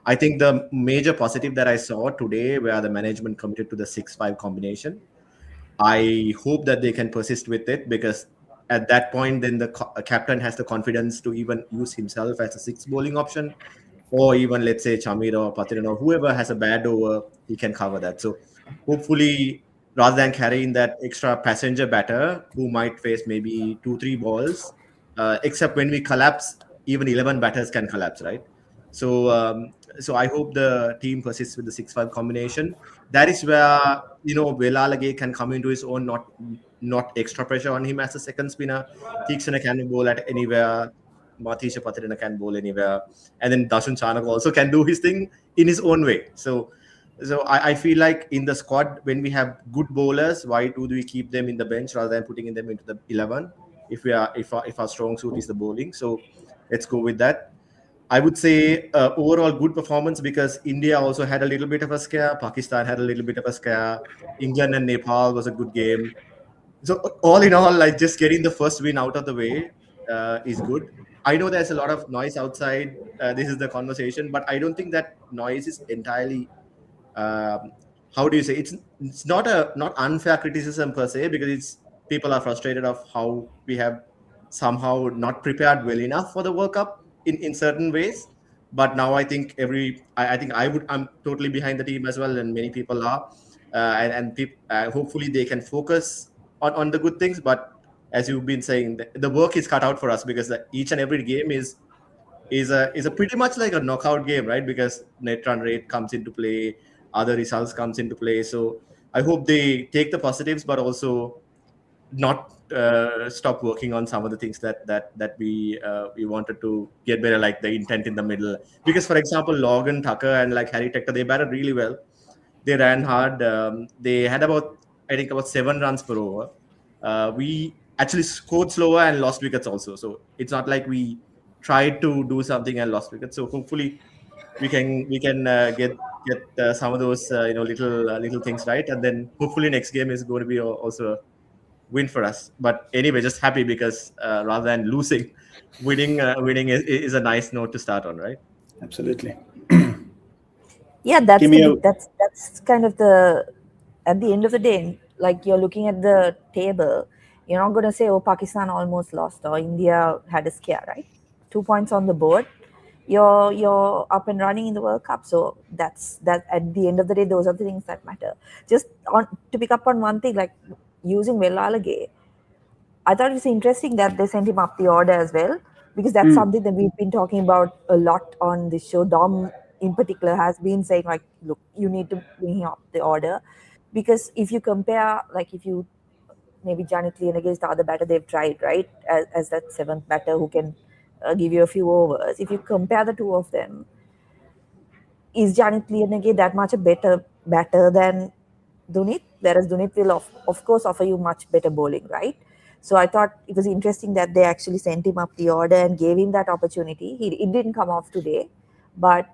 S5: I think the major positive that I saw today, where the management committed to the 6-5 combination, I hope that they can persist with it, because at that point, then the captain has the confidence to even use himself as a sixth bowling option, or even let's say Chamira or Patiran or whoever has a bad over, he can cover that. So hopefully, rather than carrying that extra passenger batter who might face maybe 2-3 balls, except when we collapse, even 11 batters can collapse, right? So so I hope the team persists with the 6-5 combination. That is where Velalage can come into his own, not extra pressure on him as a second spinner. Theeksana can bowl at anywhere. Matisha Patirana can bowl anywhere, and then Dashun Chanak also can do his thing in his own way. So I feel like in the squad, when we have good bowlers, why do we keep them in the bench rather than putting them into the 11? If our strong suit is the bowling, so let's go with that. I would say overall good performance, because India also had a little bit of a scare. Pakistan had a little bit of a scare. England and Nepal was a good game. So all in all, like just getting the first win out of the way is good. I know there's a lot of noise outside. This is the conversation, but I don't think that noise is entirely. How do you say? It's not unfair criticism per se, because it's people are frustrated of how we have somehow not prepared well enough for the World Cup in certain ways. But now I think I'm totally behind the team as well, and many people are, hopefully they can focus on the good things. But as you've been saying, the work is cut out for us, because each and every game is a pretty much like a knockout game, right? Because net run rate comes into play, other results comes into play. So I hope they take the positives, but also not stop working on some of the things that we wanted to get better, like the intent in the middle. Because for example, Logan Tucker and like Harry Tector, they batted really well. They ran hard. They had about 7 runs per over. We actually scored slower and lost wickets also. So it's not like we tried to do something and lost wickets. So hopefully we can get some of those little things right, and then hopefully next game is going to be also a win for us. But anyway, just happy because rather than losing, winning is a nice note to start on, right?
S3: Absolutely.
S2: Yeah, that's kind of at the end of the day, like you're looking at the table, you're not going to say, oh, Pakistan almost lost or India had a scare, right? 2 points on the board, you're up and running in the World Cup. So that's at the end of the day, those are the things that matter. Just to pick up on one thing, like using Velalage, I thought it was interesting that they sent him up the order as well, because that's something that we've been talking about a lot on this show. Dom in particular has been saying, like, look, you need to bring him up the order, because if you compare, like, if you maybe Janet Leon against the other batter they've tried, right, as that seventh batter who can give you a few overs, if you compare the two of them, is Janet Leon again that much a better batter than Dunit? Whereas Dunit will of course offer you much better bowling, right? So I thought it was interesting that they actually sent him up the order and gave him that opportunity. It didn't come off today, but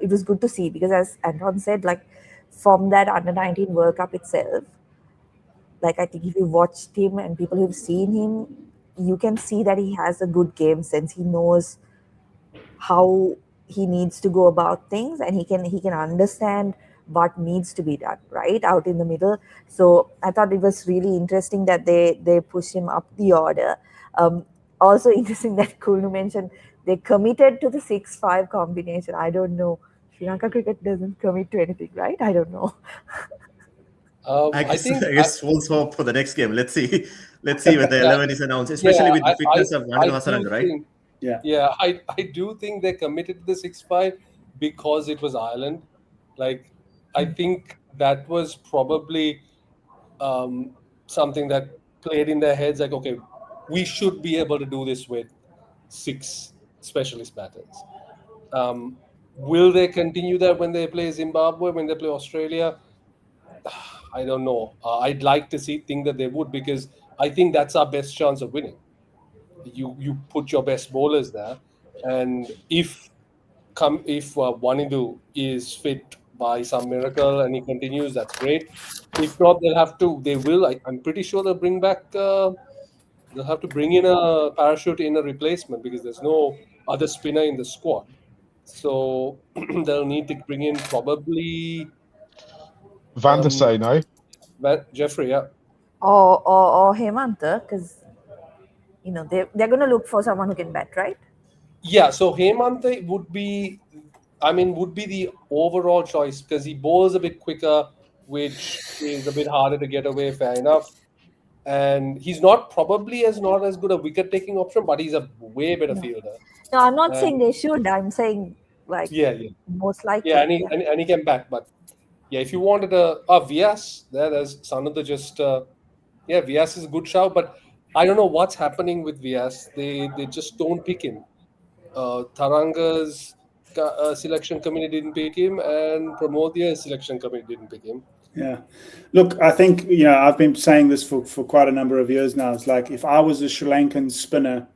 S2: it was good to see, because as Anton said, like from that under-19 World Cup itself, like I think if you watched him and people who've seen him, you can see that he has a good game sense. He knows how he needs to go about things, and he can understand what needs to be done right out in the middle. So I thought it was really interesting that they push him up the order. Also interesting that Kulnu mentioned they committed to the 6-5 combination. I don't know. Sri Lanka cricket doesn't commit to anything, right? I don't know.
S5: I guess we'll hope for the next game. Let's see when the 11 is announced, especially with the fitness of Vandu Hasaranga, right?
S4: I do think they committed to the 6-5 because it was Ireland. Like, I think that was probably something that played in their heads. Like, okay, we should be able to do this with 6 specialist batters. Will they continue that when they play Zimbabwe, when they play Australia? I don't know. I'd like to think that they would, because I think that's our best chance of winning. You put your best bowlers there, and if Wanindu is fit by some miracle and he continues, that's great. If not, I'm pretty sure they'll bring back. They'll have to bring in a parachute in a replacement, because there's no other spinner in the squad. So they'll need to bring in probably
S1: Van der Sar, no?
S4: Jeffrey, yeah.
S2: Or Hemanta, because they're going to look for someone who can bat, right?
S4: Yeah, so Hemante would be the overall choice because he bowls a bit quicker, which is a bit harder to get away. Fair enough. And he's not as good a wicket taking option, but he's a way better
S2: No.
S4: fielder.
S2: No, I'm not
S4: And
S2: saying they should. I'm saying like
S4: yeah,
S2: most likely.
S4: yeah, and he can back. But yeah, if you wanted Vyas, there's Sananda just Vyas is a good shout, but I don't know what's happening with Vyas. They just don't pick him. Taranga's selection committee didn't pick him, and Pramodia's selection committee didn't pick him.
S3: Yeah. Look, I think, I've been saying this for quite a number of years now. It's like if I was a Sri Lankan spinner,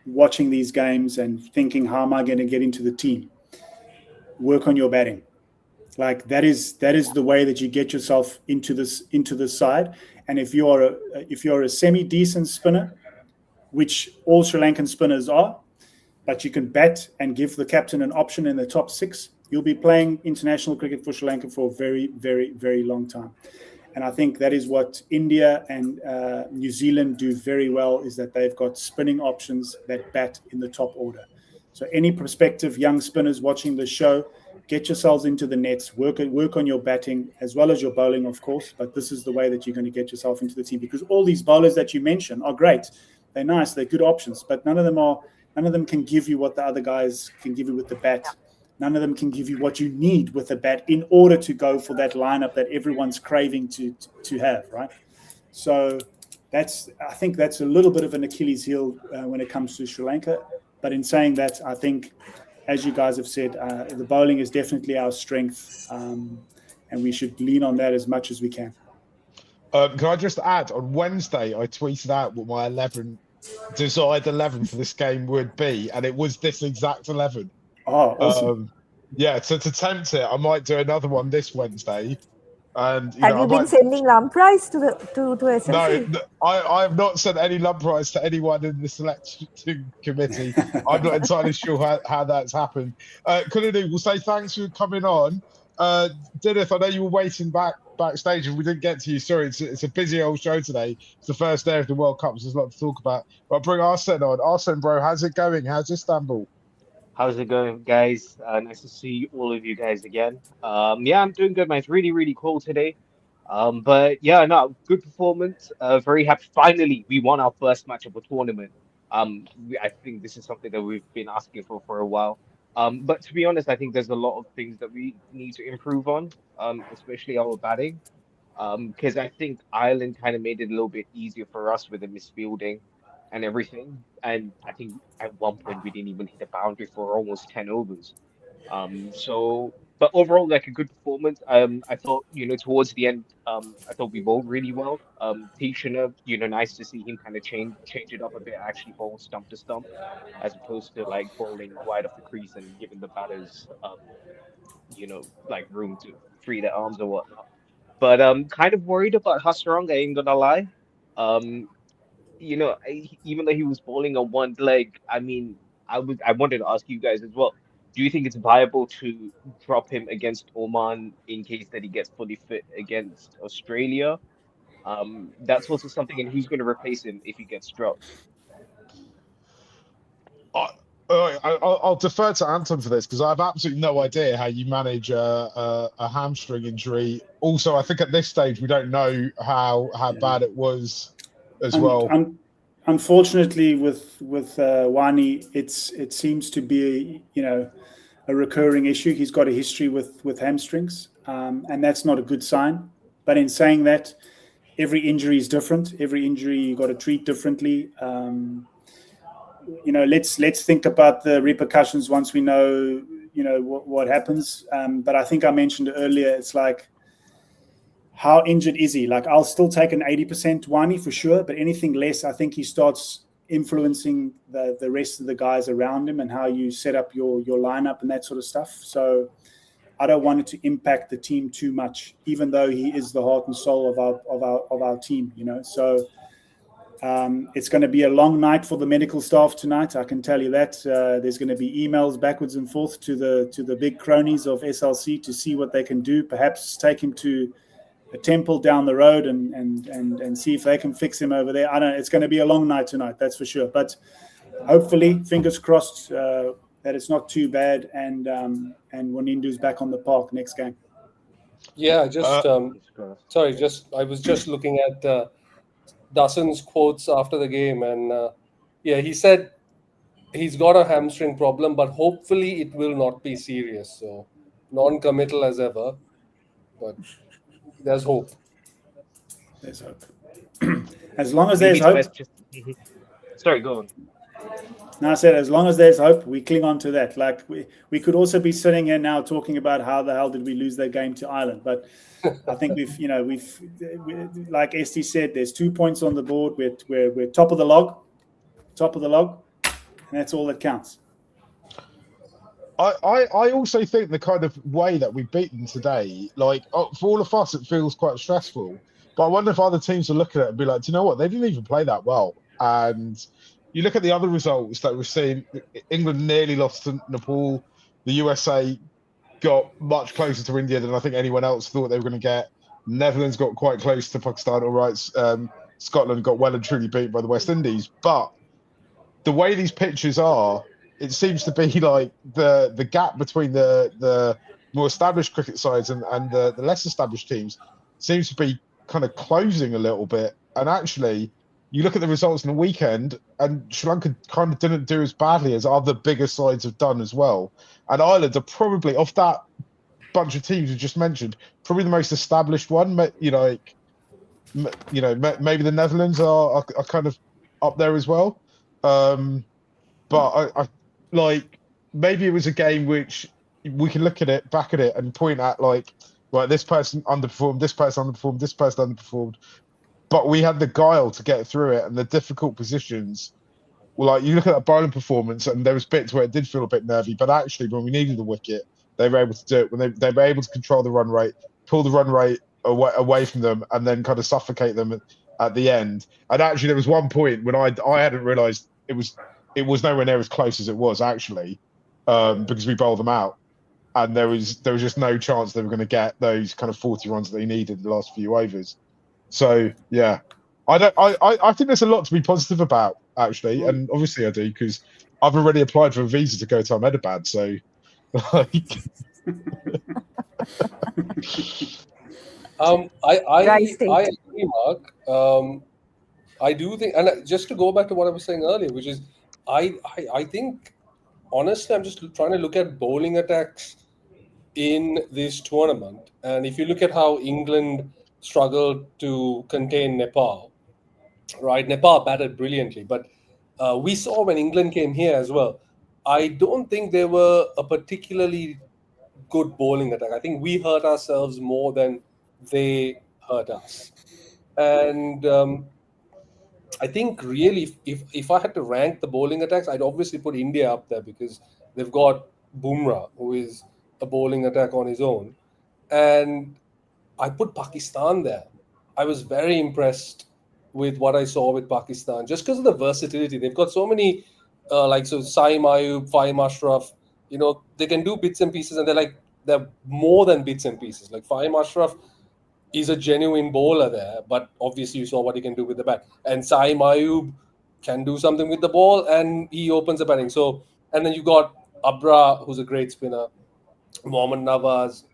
S3: watching these games and thinking, how am I going to get into the team? Work on your batting. Like that is the way that you get yourself into this side. And if you're a semi-decent spinner, which all Sri Lankan spinners are, but you can bat and give the captain an option in the top 6, you'll be playing international cricket for Sri Lanka for a very, very, very long time. And I think that is what India and New Zealand do very well, is that they've got spinning options that bat in the top order. So any prospective young spinners watching the show, get yourselves into the nets, work on your batting as well as your bowling, of course. But this is the way that you're going to get yourself into the team, because all these bowlers that you mentioned are great. They're nice. They're good options, but none of them can give you what the other guys can give you with the bat. None of them can give you what you need with the bat in order to go for that lineup that everyone's craving to have, right? So I think that's a little bit of an Achilles heel when it comes to Sri Lanka. But in saying that, I think, as you guys have said, the bowling is definitely our strength, and we should lean on that as much as we can.
S1: Can I just add, on Wednesday, I tweeted out what my desired 11 for this game would be, and it was this exact 11.
S3: Oh, awesome.
S1: So to tempt it, I might do another one this Wednesday. And
S2: have you been sending lump rice to SLC?
S1: No, I have not sent any lump rice to anyone in the selection committee. I'm not entirely sure how that's happened. Kulinu, we'll say thanks for coming on. Dineth, I know you were waiting backstage and we didn't get to you. Sorry, it's a busy old show today. It's the first day of the World Cup, so there's a lot to talk about. But I'll bring Arsene on. Arsene, bro, how's it going? How's Istanbul?
S6: How's it going, guys? Nice to see all of you guys again. Yeah, I'm doing good, man. It's really, really cold today. But yeah, no, good performance. Very happy. Finally, we won our first match of a tournament. I think this is something that we've been asking for a while. But to be honest, I think there's a lot of things that we need to improve on, especially our batting. Because I think Ireland kind of made it a little bit easier for us with the misfielding and everything. And I think at one point we didn't even hit a boundary for almost 10 overs. But overall, like a good performance. I thought, towards the end, I thought we bowled really well. Tishana, nice to see him kind of change it up a bit, actually bowl stump to stump, as opposed to like bowling wide off the crease and giving the batters, like room to free their arms or whatnot. But I'm kind of worried about Hasaranga, I ain't gonna lie. Even though he was bowling on one leg, I mean, I wanted to ask you guys as well. Do you think it's viable to drop him against Oman in case that he gets fully fit against Australia? That's also something, and who's going to replace him if he gets dropped?
S1: I'll defer to Anton for this because I have absolutely no idea how you manage a hamstring injury. Also, I think at this stage we don't know how bad it was as well.
S3: Unfortunately, with Wani, it seems to be a recurring issue. He's got a history with hamstrings, and that's not a good sign. But in saying that, every injury is different. Every injury you got to treat differently. Let's think about the repercussions once we know what happens. But I think I mentioned earlier, it's like, how injured is he? Like, I'll still take an 80% Wani for sure, but anything less, I think he starts influencing the rest of the guys around him and how you set up your lineup and that sort of stuff. So I don't want it to impact the team too much, even though he is the heart and soul of our team. So it's going to be a long night for the medical staff tonight. I can tell you that. There's going to be emails backwards and forth to the big cronies of SLC to see what they can do. Perhaps take him to temple down the road and see if they can fix him over there. I don't know. It's going to be a long night tonight, that's for sure. But hopefully, fingers crossed that it's not too bad, and Wanindu's back on the park next game.
S4: Yeah, I was just looking at Dustin's quotes after the game, and he said he's got a hamstring problem, but hopefully it will not be serious. So non-committal as ever, but there's hope.
S3: There's hope. As long as there's hope.
S6: Sorry, go on.
S3: No, I said as long as there's hope, we cling on to that. Like we could also be sitting here now talking about how the hell did we lose that game to Ireland, but I think we've like Esti said, there's 2 points on the board. We're top of the log, and that's all that counts.
S1: I also think the kind of way that we beat them today, like for all of us, it feels quite stressful. But I wonder if other teams will look at it and be like, do you know what? They didn't even play that well. And you look at the other results that we've seen. England nearly lost to Nepal. The USA got much closer to India than I think anyone else thought they were going to get. Netherlands got quite close to Pakistan. All right, Scotland got well and truly beat by the West Indies. But the way these pitches are, it seems to be like the gap between the more established cricket sides and the less established teams seems to be kind of closing a little bit. And actually, you look at the results in the weekend, and Sri Lanka kind of didn't do as badly as other bigger sides have done as well. And Ireland are probably, of that bunch of teams you just mentioned, probably the most established one. Maybe the Netherlands are kind of up there as well. But I like, maybe it was a game which we can look at it, back at it, and point at like, right, this person underperformed, this person underperformed, this person underperformed. But we had the guile to get through it, and the difficult positions. Well, like you look at that bowling performance, and there was bits where it did feel a bit nervy, but actually, when we needed the wicket, they were able to do it. When they were able to control the run rate, pull the run rate away from them, and then kind of suffocate them at the end. And actually, there was one point when I hadn't realised it was nowhere near as close as it was actually, because we bowled them out, and there was just no chance they were going to get those kind of 40 runs that they needed in the last few overs. So yeah, I think there's a lot to be positive about actually, and obviously I do because I've already applied for a visa to go to Ahmedabad. So, like,
S4: I agree, Mark. I do think, and just to go back to what I was saying earlier, which is I think honestly, I'm just trying to look at bowling attacks in this tournament, and if you look at how England struggled to contain Nepal, right? Nepal batted brilliantly, but we saw when England came here as well. I don't think they were a particularly good bowling attack. I think we hurt ourselves more than they hurt us. And I think really, if I had to rank the bowling attacks, I'd obviously put India up there because they've got Bumrah, who is a bowling attack on his own. And I put Pakistan there. I was very impressed with what I saw with Pakistan, just because of the versatility. They've got so many, Saim Ayub, Fahim Ashraf, they can do bits and pieces, and they're more than bits and pieces. Like Fahim Ashraf is a genuine bowler there, but obviously you saw what he can do with the bat. And Saim Ayub can do something with the ball, and he opens the batting. So, and then you got Abra, who's a great spinner, Mohammad Nawaz,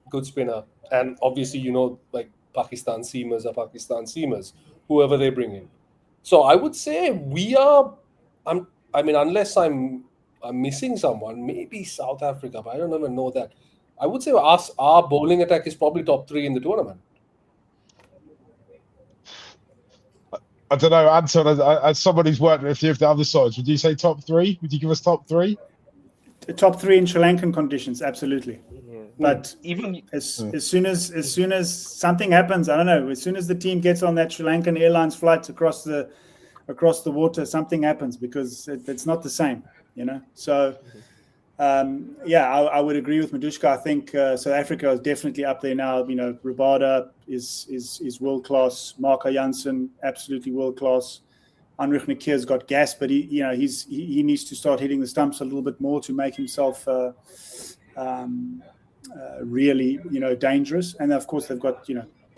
S4: good spinner. And obviously, like Pakistan seamers are Pakistan seamers, whoever they bring in. So I would say we are, unless I'm missing someone, maybe South Africa, but I don't even know that. I would say our bowling attack is probably top 3 in the tournament.
S1: I don't know, Anton, as someone who's worked with a few of the other sides, would you say top 3? Would you give us top 3?
S3: The top 3 in Sri Lankan conditions, absolutely.
S6: Yeah.
S3: But
S6: even
S3: as soon as something happens, I don't know. As soon as the team gets on that Sri Lankan Airlines flight across the water, something happens because it's not the same, So, I would agree with Madushka. I think South Africa is definitely up there now. Rabada is world class. Marco Jansen, absolutely world class. Heinrich Nakir's got gas, but he needs to start hitting the stumps a little bit more to make himself really dangerous. And of course they've got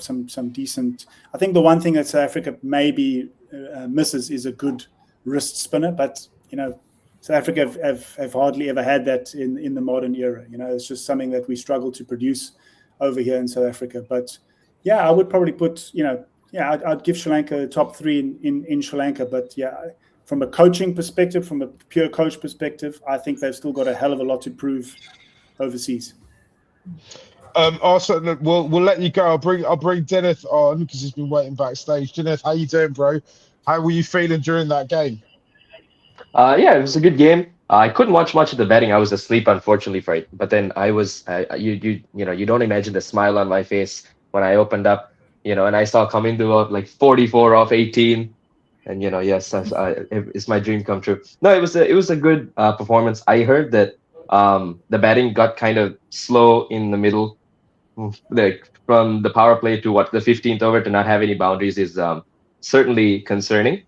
S3: some decent. I think the one thing that South Africa maybe misses is a good wrist spinner, but South Africa have hardly ever had that in the modern era. It's just something that we struggle to produce over here in South Africa. But yeah, I would probably put I'd give Sri Lanka top 3 in Sri Lanka. But yeah, from a coaching perspective, from a pure coach perspective, I think they've still got a hell of a lot to prove overseas.
S1: Also, we'll let you go. I'll bring Dennis on because he's been waiting backstage. Dennis, how you doing, bro? How were you feeling during that game?
S7: Yeah, it was a good game. I couldn't watch much of the betting. I was asleep, unfortunately, for it. But then I was, you don't imagine the smile on my face when I opened up, and I saw Kamindu like 44 off 18, and yes, it's my dream come true. No, it was a good performance. I heard that the batting got kind of slow in the middle, like from the power play to the 15th over to not have any boundaries is certainly concerning.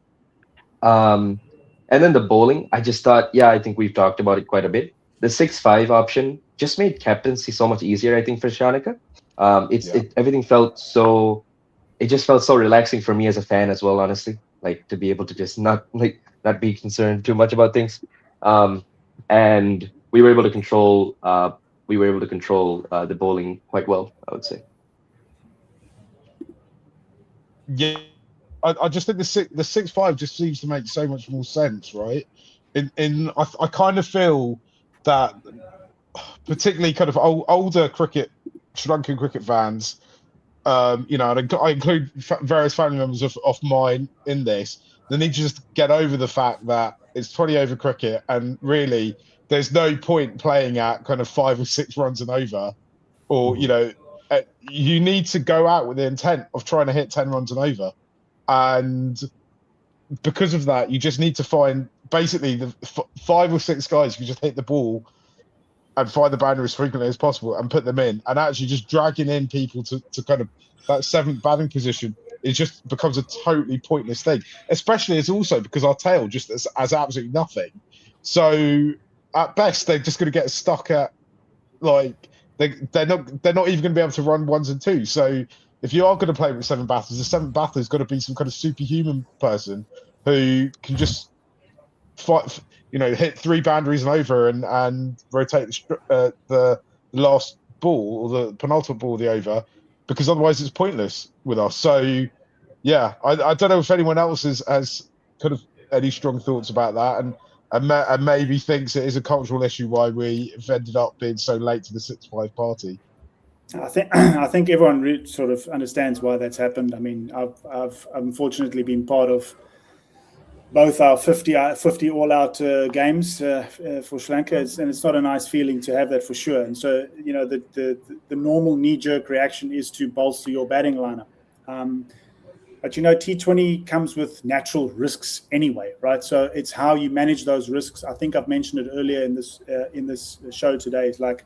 S7: And then the bowling, I just thought, I think we've talked about it quite a bit. The 6-5 option just made captaincy so much easier, I think, for Sri Lanka. Everything felt so. It just felt so relaxing for me as a fan as well, honestly. Like to be able to just not be concerned too much about things, and we were able to control. The bowling quite well, I would say.
S1: Yeah. I just think the 6-5 just seems to make so much more sense, right? I kind of feel that, particularly kind of older Sri Lankan cricket fans, and I include various family members of mine in this. They need to just get over the fact that it's 20 over cricket, and really there's no point playing at kind of 5 or 6 runs and over, or you need to go out with the intent of trying to hit 10 runs and over. And because of that, you just need to find basically the 5 or 6 guys who just hit the ball and find the boundary as frequently as possible and put them in. And actually just dragging in people to kind of that 7th batting position, it just becomes a totally pointless thing, especially as also because our tail just as absolutely nothing. So at best, they're just going to get stuck at they're not even going to be able to run 1s and 2s. So if you are going to play with 7 batters, the 7th batter's got to be some kind of superhuman person who can just hit 3 boundaries and over and rotate the last ball or the penultimate ball of the over, because otherwise it's pointless with us. So, yeah, I don't know if anyone else has kind of any strong thoughts about that and maybe thinks it is a cultural issue why we have ended up being so late to the 6-5 party.
S3: I think everyone sort of understands why that's happened. I mean, I've unfortunately been part of both our 50 all-out games for Sri Lanka, and it's not a nice feeling to have that for sure. And so, the normal knee-jerk reaction is to bolster your batting lineup. But T20 comes with natural risks anyway, right? So it's how you manage those risks. I think I've mentioned it earlier in this show today. It's like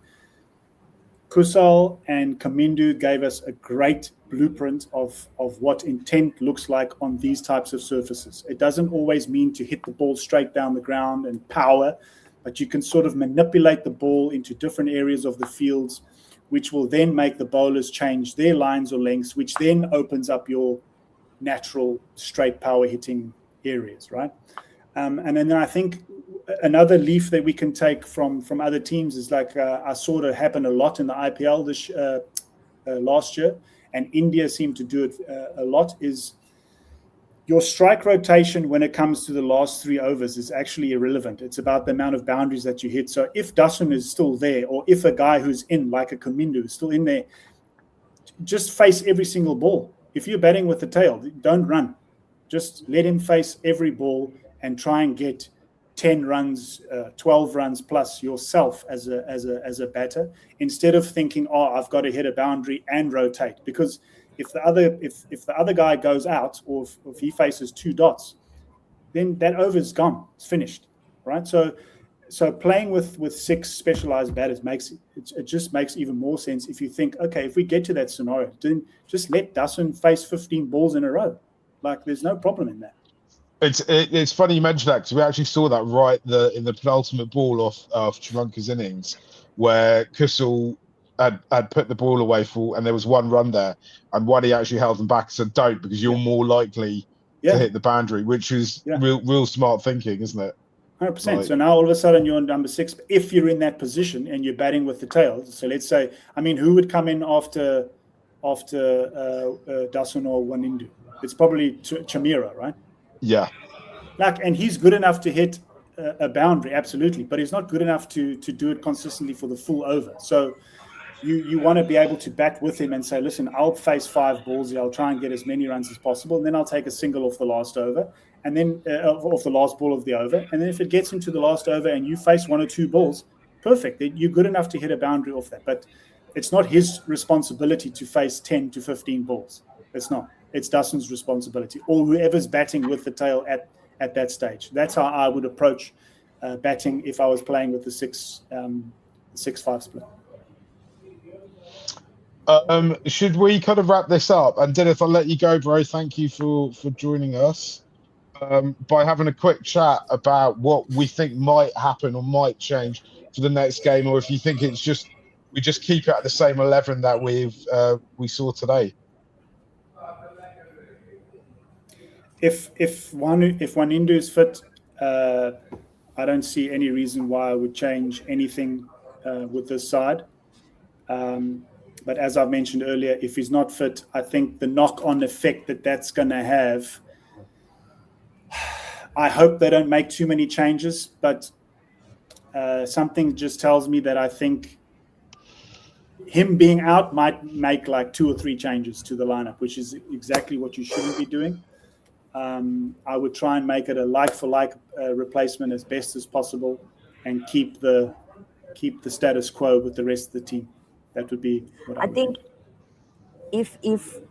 S3: Kusal and Kamindu gave us a great blueprint of what intent looks like on these types of surfaces. It doesn't always mean to hit the ball straight down the ground and power, but you can sort of manipulate the ball into different areas of the fields, which will then make the bowlers change their lines or lengths, which then opens up your natural straight power hitting areas, right? And then I think another leaf that we can take from other teams is like I saw it happen a lot in the IPL this last year, and India seemed to do it a lot, is your strike rotation when it comes to the last 3 overs is actually irrelevant. It's about the amount of boundaries that you hit. So if Dasun is still there, or if a guy who's in, like a Kamindu, is still in there, just face every single ball. If you're batting with the tail, don't run. Just let him face every ball and try and get 10 runs, 12 runs plus yourself as a batter, instead of thinking, I've got to hit a boundary and rotate. Because if the other guy goes out, or if he faces 2 dots, then that over is gone. It's finished, right? So playing with 6 specialized batters just makes even more sense if you think, okay, if we get to that scenario, then just let Dasun face 15 balls in a row. Like, there's no problem in that.
S1: It's funny you mentioned that, because we actually saw that in the penultimate ball of Sri Lanka's innings, where Kusal had put the ball away and there was one run there, and Waddy actually held them back and said, "Don't, because you're more likely to hit the boundary," which is real smart thinking, isn't it?
S3: 100%. So now all of a sudden you're on number 6. If you're in that position and you're batting with the tail, so let's say, I mean, who would come in after Dasun or Wanindu? It's probably Chamira, right?
S1: Yeah.
S3: And he's good enough to hit a boundary, absolutely, but he's not good enough to do it consistently for the full over. So you want to be able to bat with him and say, listen, I'll face 5 balls here. I'll try and get as many runs as possible, and then I'll take a single off the last over, and then off the last ball of the over. And then if it gets into the last over and you face 1 or 2 balls, perfect. You're good enough to hit a boundary off that. But it's not his responsibility to face 10 to 15 balls. It's not. It's Dasun's responsibility, or whoever's batting with the tail at that stage. That's how I would approach batting if I was playing with the 6-5 split.
S1: Should we kind of wrap this up? And Dennis, I'll let you go, bro. Thank you for joining us by having a quick chat about what we think might happen or might change for the next game, or if you think it's just we just keep it at the same 11 that we saw today.
S3: If Wanindu is fit, I don't see any reason why I would change anything with this side. But as I've mentioned earlier, if he's not fit, I think the knock-on effect that's going to have, I hope they don't make too many changes, but something just tells me that I think him being out might make like 2 or 3 changes to the lineup, which is exactly what you shouldn't be doing. I would try and make it a like-for-like replacement as best as possible and keep the status quo with the rest of the team. That would be what I
S2: think. If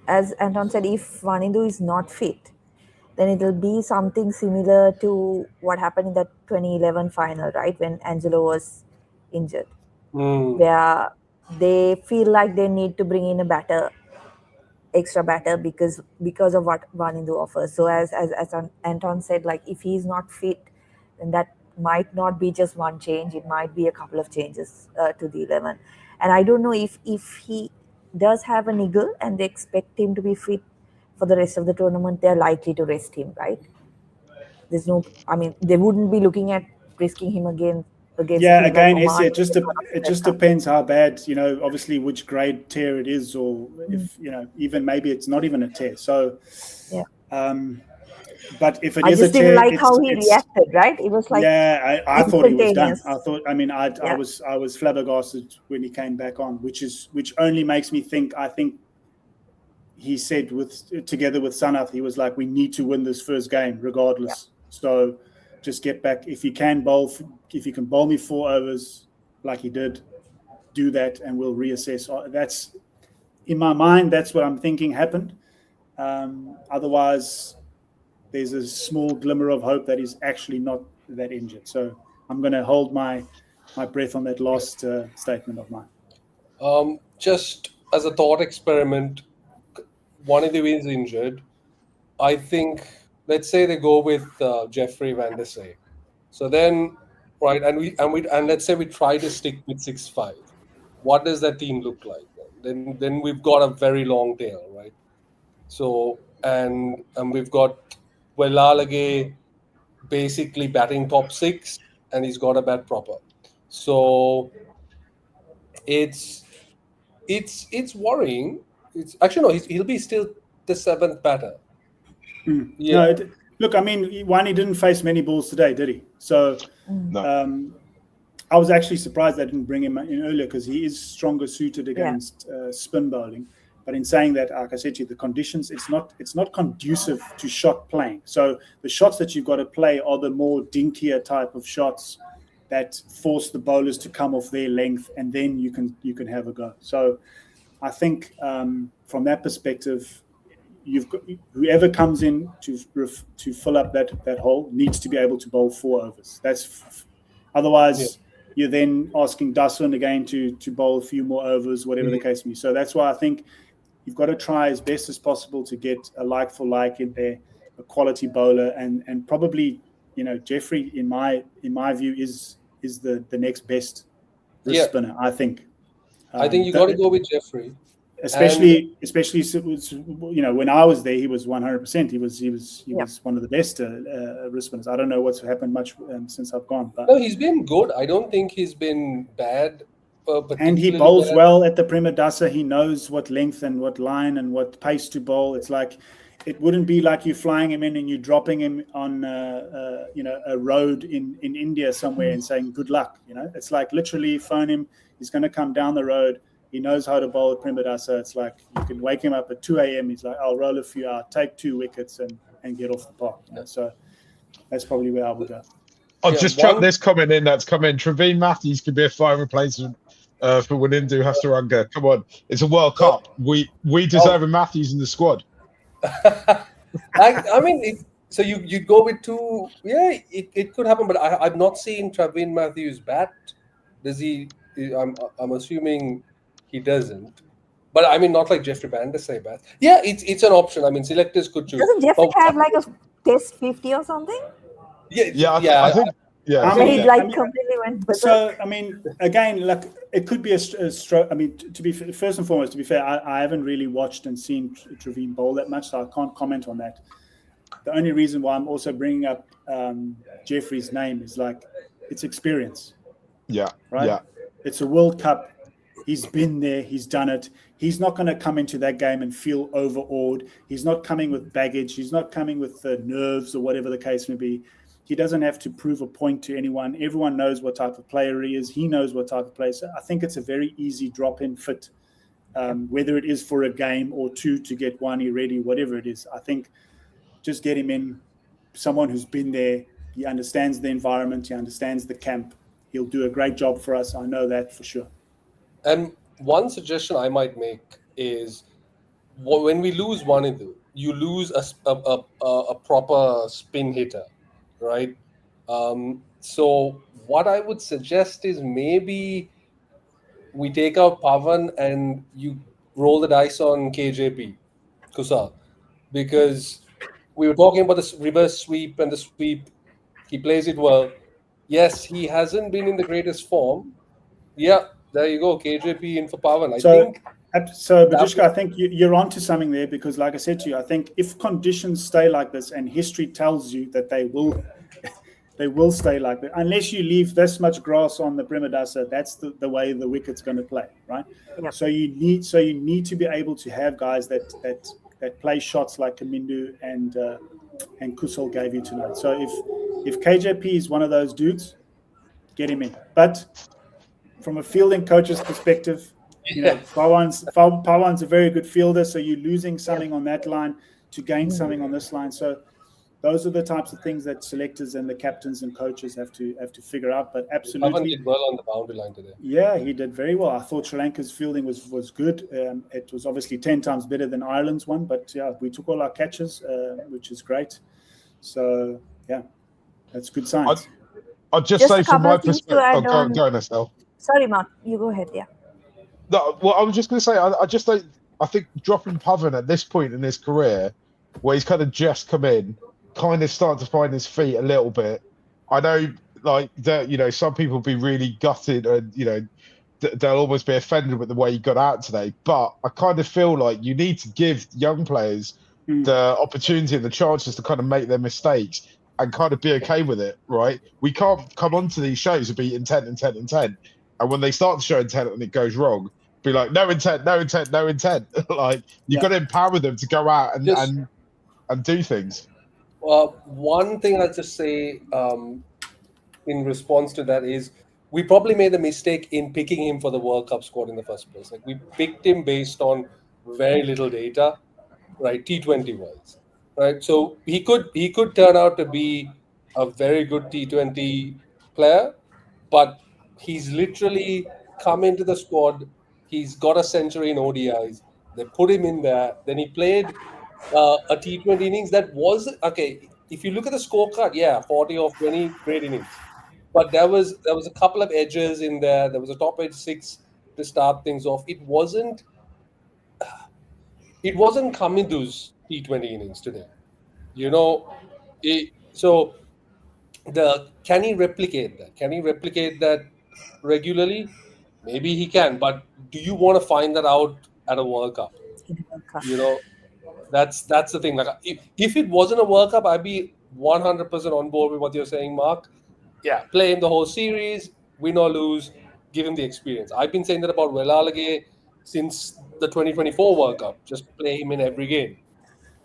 S2: as Anton said, if Wanindu is not fit, then it will be something similar to what happened in the 2011 final, right? When Angelo was injured, where they feel like they need to bring in a extra batter because of what Wanindu offers. So as Anton said, like if he's not fit, then that might not be just one change. It might be a couple of changes to the 11. And I don't know if he does have a niggle and they expect him to be fit for the rest of the tournament, they're likely to rest him, right? They wouldn't be looking at risking him again.
S3: Again, it just depends how bad, obviously which grade tear it is, or if, even maybe it's not even a tear. So, but if it is a tear,
S2: I just didn't like how he reacted, right? It was like,
S3: I thought he was done. I was flabbergasted when he came back on, which only makes me think. I think he said together with Sanath, he was like, we need to win this first game regardless. So just get back. If you can bowl me 4 overs like he did, do that, and we'll reassess. That's in my mind. That's what I'm thinking happened. Otherwise, there's a small glimmer of hope that he's actually not that injured. So I'm going to hold my breath on that last statement of mine.
S4: Just as a thought experiment, Wanindu is injured. I think, let's say they go with Jeffrey Van der Sey. So then, right, and let's say we try to stick with 6-5. What does that team look like? Then we've got a very long tail, right? So and we've got Welalage basically batting top 6, and he's got a bat proper. So it's worrying. It's actually no, he'll be still the 7th batter.
S3: Yeah. No, look, I mean, he didn't face many balls today, did he? So I was actually surprised they didn't bring him in earlier because he is stronger suited against spin bowling. But in saying that, like I said to you, the conditions, it's not conducive to shot playing. So the shots that you've got to play are the more dinkier type of shots that force the bowlers to come off their length, and then you can have a go. So I think from that perspective, you've got whoever comes in to fill up that hole needs to be able to bowl 4 overs. Otherwise you're then asking Dasun again to bowl a few more overs, whatever the case may be. So that's why I think you've got to try as best as possible to get a like for like in there, a quality bowler, and probably Jeffrey in my view is the next best spinner, I think.
S4: I think you got to go with Jeffrey.
S3: Especially when I was there, he was 100%. He was one of the best wrist spinners. I don't know what's happened much since I've gone. But
S4: no, he's been good. I don't think he's been bad.
S3: And he bowls well at the Prima Dasa. He knows what length and what line and what pace to bowl. It's like, it wouldn't be like you flying him in and you dropping him on a road in India somewhere and saying good luck. It's like literally phone him. He's going to come down the road. He knows how to bowl at Prima Dasa. It's like you can wake him up at 2 a.m. He's like, I'll roll a few out, take 2 wickets and get off the park. So that's probably where I would go.
S1: I'll just chuck this comment in that's come in. Traveen Matthews could be a fine replacement for Wanindu Hasaranga. Come on, it's a World Cup. We deserve a Matthews in the squad.
S4: I mean, so you go with two. Yeah, it could happen, but I've not seen Traveen Matthews bat. Does he? I'm assuming he doesn't. But I mean, not like Jeffrey Bandesai bat. Yeah, it's an option. I mean, selectors could choose.
S2: Doesn't Jeffrey have like a test 50 or something?
S1: I think. Yeah,
S3: I mean,
S2: he completely went berserk.
S3: So I mean, again, like it could be a stroke. I mean, to be first and foremost, to be fair, I haven't really watched and seen Traveen bowl that much, so I can't comment on that. The only reason why I'm also bringing up Jeffrey's name is like it's experience.
S1: Yeah.
S3: Right.
S1: Yeah.
S3: It's a World Cup. He's been there. He's done it. He's not going to come into that game and feel overawed. He's not coming with baggage. He's not coming with nerves or whatever the case may be. He doesn't have to prove a point to anyone. Everyone knows what type of player he is. He knows what type of player. So I think it's a very easy drop-in fit, whether it is for a game or two to get one ready, whatever it is. I think just get him in, someone who's been there. He understands the environment. He understands the camp. He'll do a great job for us. I know that for sure.
S4: And one suggestion I might make is when we lose Wanindu, you lose a proper spin hitter. Right. So what I would suggest is maybe we take out Pavan and you roll the dice on KJP, Kusal, because we were talking about the reverse sweep and the sweep. He plays it well. Yes, he hasn't been in the greatest form. Yeah, there you go. KJP in for Pavan.
S3: So, Bajushka, I think you're onto something there because, like I said to you, I think if conditions stay like this, and history tells you that they will stay like that, unless you leave this much grass on the Prima Dasa, that's the way the wicket's going to play, right?
S2: Yep.
S3: So you need to be able to have guys that play shots like Kamindu and Kusal gave you tonight. So if KJP is one of those dudes, get him in. But from a fielding coach's perspective, Pawan's a very good fielder, so you're losing something on that line to gain something on this line. So those are the types of things that selectors and the captains and coaches have to figure out. But absolutely,
S4: Pawan did well on the boundary line today.
S3: Yeah, he did very well. I thought Sri Lanka's fielding was good. It was obviously 10 times better than Ireland's one, but yeah, we took all our catches, which is great. So yeah, that's good signs.
S1: I'll just say from my perspective.
S2: Go
S1: on, Estelle.
S2: Sorry, Mark. You go ahead. Yeah.
S1: No, well, I was just going to say, I think dropping Pavan at this point in his career, where he's kind of just come in, kind of starting to find his feet a little bit. I know, like that, some people be really gutted, and they'll almost be offended with the way he got out today. But I kind of feel like you need to give young players the opportunity and the chances to kind of make their mistakes and kind of be okay with it, right? We can't come onto these shows and be intent. And when they start to show intent and it goes wrong, be like, no intent. Like, you've got to empower them to go out and do things.
S4: One thing I'll just say in response to that is we probably made a mistake in picking him for the World Cup squad in the first place. Like, we picked him based on very little data, right? T20 wise, right? So he could turn out to be a very good T20 player, but he's literally come into the squad. He's got a century in ODIs. They put him in there. Then he played a T20 innings that was okay. If you look at the scorecard, 40 of 20 great innings, but there was a couple of edges in there. There was a top edge 6 to start things off. It wasn't Kamindu's T20 innings today, So can he replicate that? Can he replicate that regularly? Maybe he can, but do you want to find that out at a World Cup? You know, that's the thing. Like, if it wasn't a World Cup, I'd be 100% on board with what you're saying, Mark. Yeah, play him the whole series, win or lose, give him the experience. I've been saying that about Welalage since the 2024 World Cup. Just play him in every game,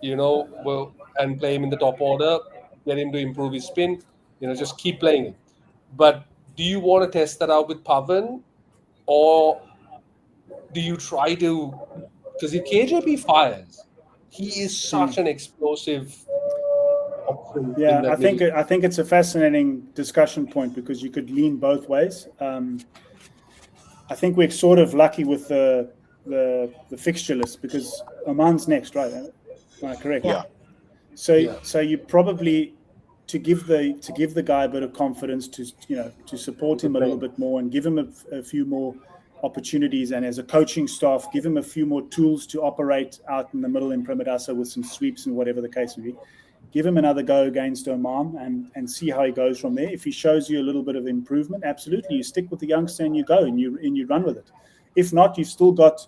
S4: and play him in the top order, get him to improve his spin, just keep playing him. But do you want to test that out with Pavan, or do you try to? Because if KJP fires, he is such an explosive option.
S3: Yeah, I think it's a fascinating discussion point because you could lean both ways. I think we're sort of lucky with the fixture list because Oman's next, right? Am I correct?
S1: Yeah.
S3: So you probably to give the guy a bit of confidence to support him a little bit more and give him a few more opportunities, and as a coaching staff, give him a few more tools to operate out in the middle in Pramadasa with some sweeps and whatever the case may be. Give him another go against Oman and see how he goes from there. If he shows you a little bit of improvement, absolutely, you stick with the youngster and you go and you run with it. If not, you've still got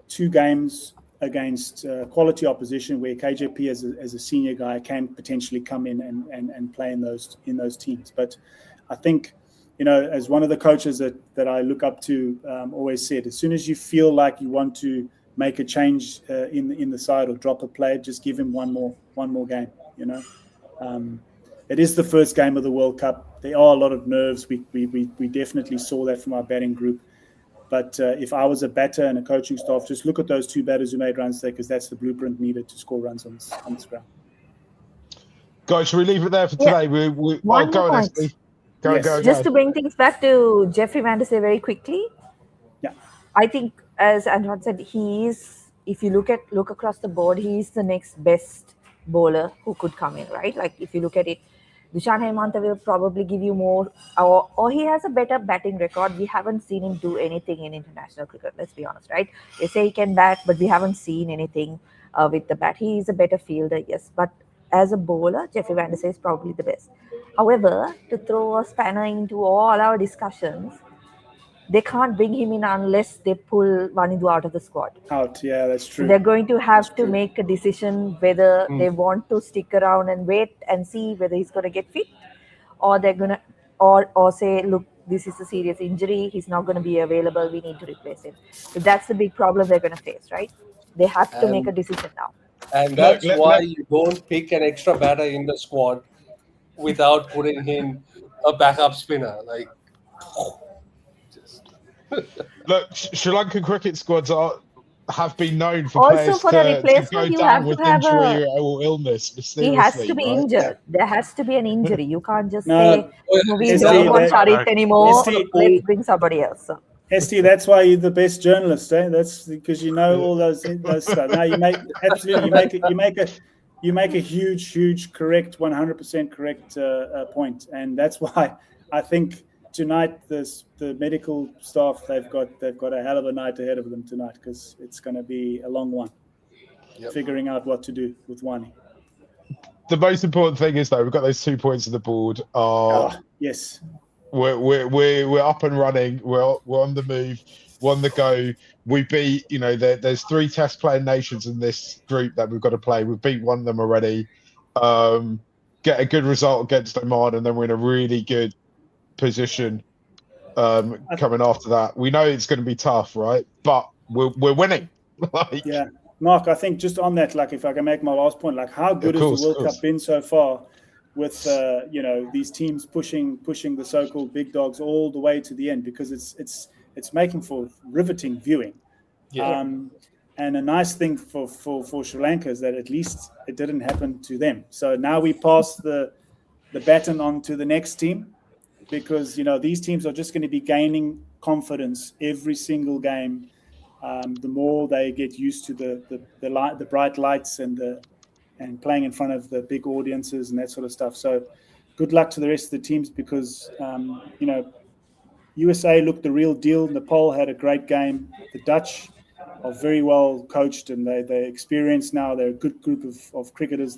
S3: 2 games against quality opposition where KJP as a senior guy can potentially come in and play in those teams. But I think, as one of the coaches that I look up to always said, as soon as you feel like you want to make a change in the side or drop a player, just give him one more game. It is the first game of the World Cup. There are a lot of nerves. We definitely saw that from our batting group. But if I was a batter and a coaching staff, just look at those 2 batters who made runs there, because that's the blueprint needed to score runs on this ground.
S1: Guys, should we leave it there for today?
S2: Yeah.
S1: One go on, SD. Go.
S2: Just to bring things back to Jeffrey Van der Sar very quickly.
S3: Yeah.
S2: I think, as Anton said, he is, if you look across the board, he is the next best bowler who could come in, right? Like, if you look at it, Dushan Hemanta will probably give you more, or he has a better batting record. We haven't seen him do anything in international cricket, let's be honest, right? They say he can bat, but we haven't seen anything with the bat. He is a better fielder, yes, but as a bowler, Jeffrey Van der Sar is probably the best. However, to throw a spanner into all our discussions, they can't bring him in unless they pull Wanindu out of the squad.
S3: Out, yeah, that's true.
S2: So they're going to have to make a decision whether they want to stick around and wait and see whether he's going to get fit, or they're going to, or say, look, this is a serious injury, he's not going to be available, we need to replace him. So that's the big problem they're going to face, right? They have to make a decision now.
S4: And that's why you don't pick an extra batter in the squad without putting in a backup spinner. Like,
S1: look, Sri Lankan cricket squads have been known for
S2: also
S1: players
S2: for the
S1: to
S2: replacement,
S1: go
S2: you have
S1: down with
S2: to have
S1: injury or illness.
S2: He has to be
S1: right?
S2: injured. There has to be an injury. You can't just
S3: No,
S2: say, no, we don't want Sharif anymore. Let's bring somebody else.
S3: ST, that's why you're the best journalist, eh? That's because you know all those stuff. Now you make a huge correct, 100% correct point, and that's why I think tonight the medical staff they've got a hell of a night ahead of them tonight, because it's going to be a long one. Figuring out what to do with Wani.
S1: The most important thing is, though, we've got those 2 points on the board.
S3: Yes.
S1: We're up and running. We're on the move. We're on the go. We beat, there's 3 test playing nations in this group that we've got to play. We've beat one of them already. Get a good result against Oman, and then we're in a really good position coming after that. We know it's going to be tough, right? But we're winning.
S3: Yeah. Mark, I think just on that, like, if I can make my last point, like, how good has the World Cup been so far? With these teams pushing the so-called big dogs all the way to the end, because it's making for riveting viewing. Yeah. And a nice thing for Sri Lanka is that at least it didn't happen to them. So now we pass the baton on to the next team, because these teams are just going to be gaining confidence every single game. The more they get used to the bright lights and playing in front of the big audiences and that sort of stuff. So good luck to the rest of the teams, because, USA looked the real deal. Nepal had a great game. The Dutch are very well coached, and they're experienced now. They're a good group of cricketers.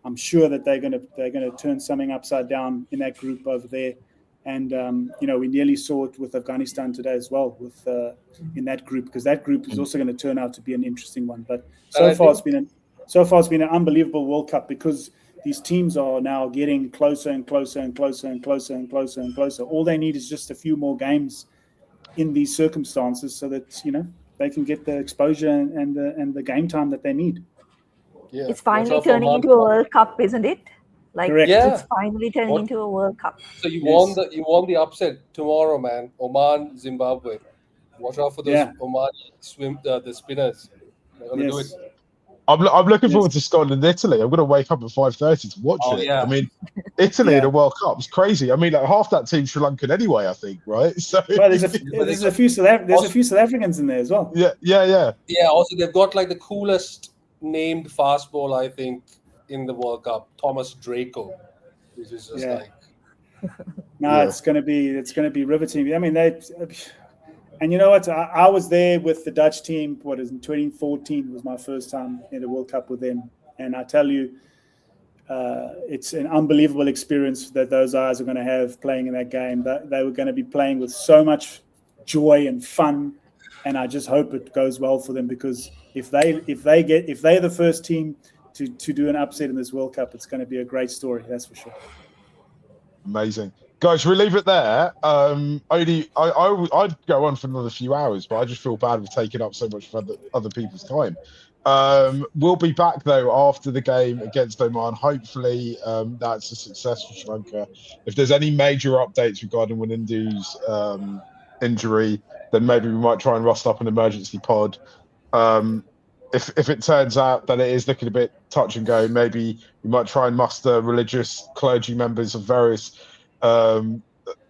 S3: I'm sure that they're going to turn something upside down in that group over there. And we nearly saw it with Afghanistan today as well, with in that group, because that group is also going to turn out to be an interesting one. But so far it's been an unbelievable World Cup, because these teams are now getting closer and closer and closer and closer and closer and closer. All they need is just a few more games in these circumstances, so that they can get the exposure and the game time that they need.
S4: Yeah.
S2: It's finally turning into a World Cup, isn't it? Like,
S3: Correct.
S2: it's finally turning into a World Cup.
S4: So you won the upset tomorrow, man. Oman, Zimbabwe. Watch out for those Oman the spinners. They're gonna do it.
S1: I'm looking forward to Scotland and Italy. I'm going to wake up at 5:30 to watch it.
S4: Yeah.
S1: I mean, Italy in the World Cup is crazy. I mean, like half that team Sri Lankan anyway, I think, right? So
S3: there's a few South Africans in there as well.
S1: Yeah.
S4: Yeah. Also, they've got like the coolest named fast bowler, I think, in the World Cup, Thomas Draco, which is just like.
S3: It's gonna be riveting. I mean, and you know what? I was there with the Dutch team. What is in 2014 was my first time in the World Cup with them, and I tell you, it's an unbelievable experience that those guys are going to have playing in that game. That they were going to be playing with so much joy and fun, and I just hope it goes well for them, because if they're the first team to do an upset in this World Cup, it's going to be a great story. That's for sure.
S1: Amazing. Guys, we leave it there. I'd go on for another few hours, but I just feel bad for taking up so much of other people's time. We'll be back, though, after the game against Oman. Hopefully, that's a success for Sri Lanka. If there's any major updates regarding Wanindu's injury, then maybe we might try and rust up an emergency pod. If it turns out that it is looking a bit touch and go, maybe we might try and muster religious clergy members of various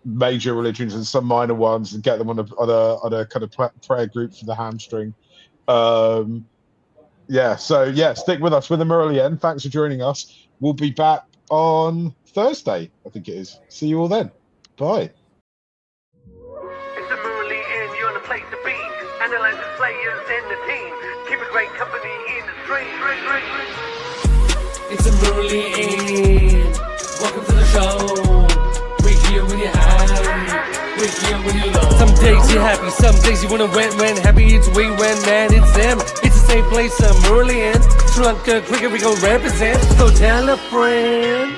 S1: major religions and some minor ones, and get them on a kind of prayer group for the hamstring. Stick with us with the Murali End. Thanks for joining us. We'll be back on Thursday, I think it is. See you all then. Bye.
S8: It's the Murali End, you're in a place to be. Analyze the players and the team. Keep a great company in the stream.
S9: It's a Murali End. Welcome to the show. We're here when you're high. We're here when you're low. Some days you're happy, some days you wanna when happy it's we, when mad it's them. It's the same place, Murali End. Sri Lanka cricket we gon' represent. So tell a friend.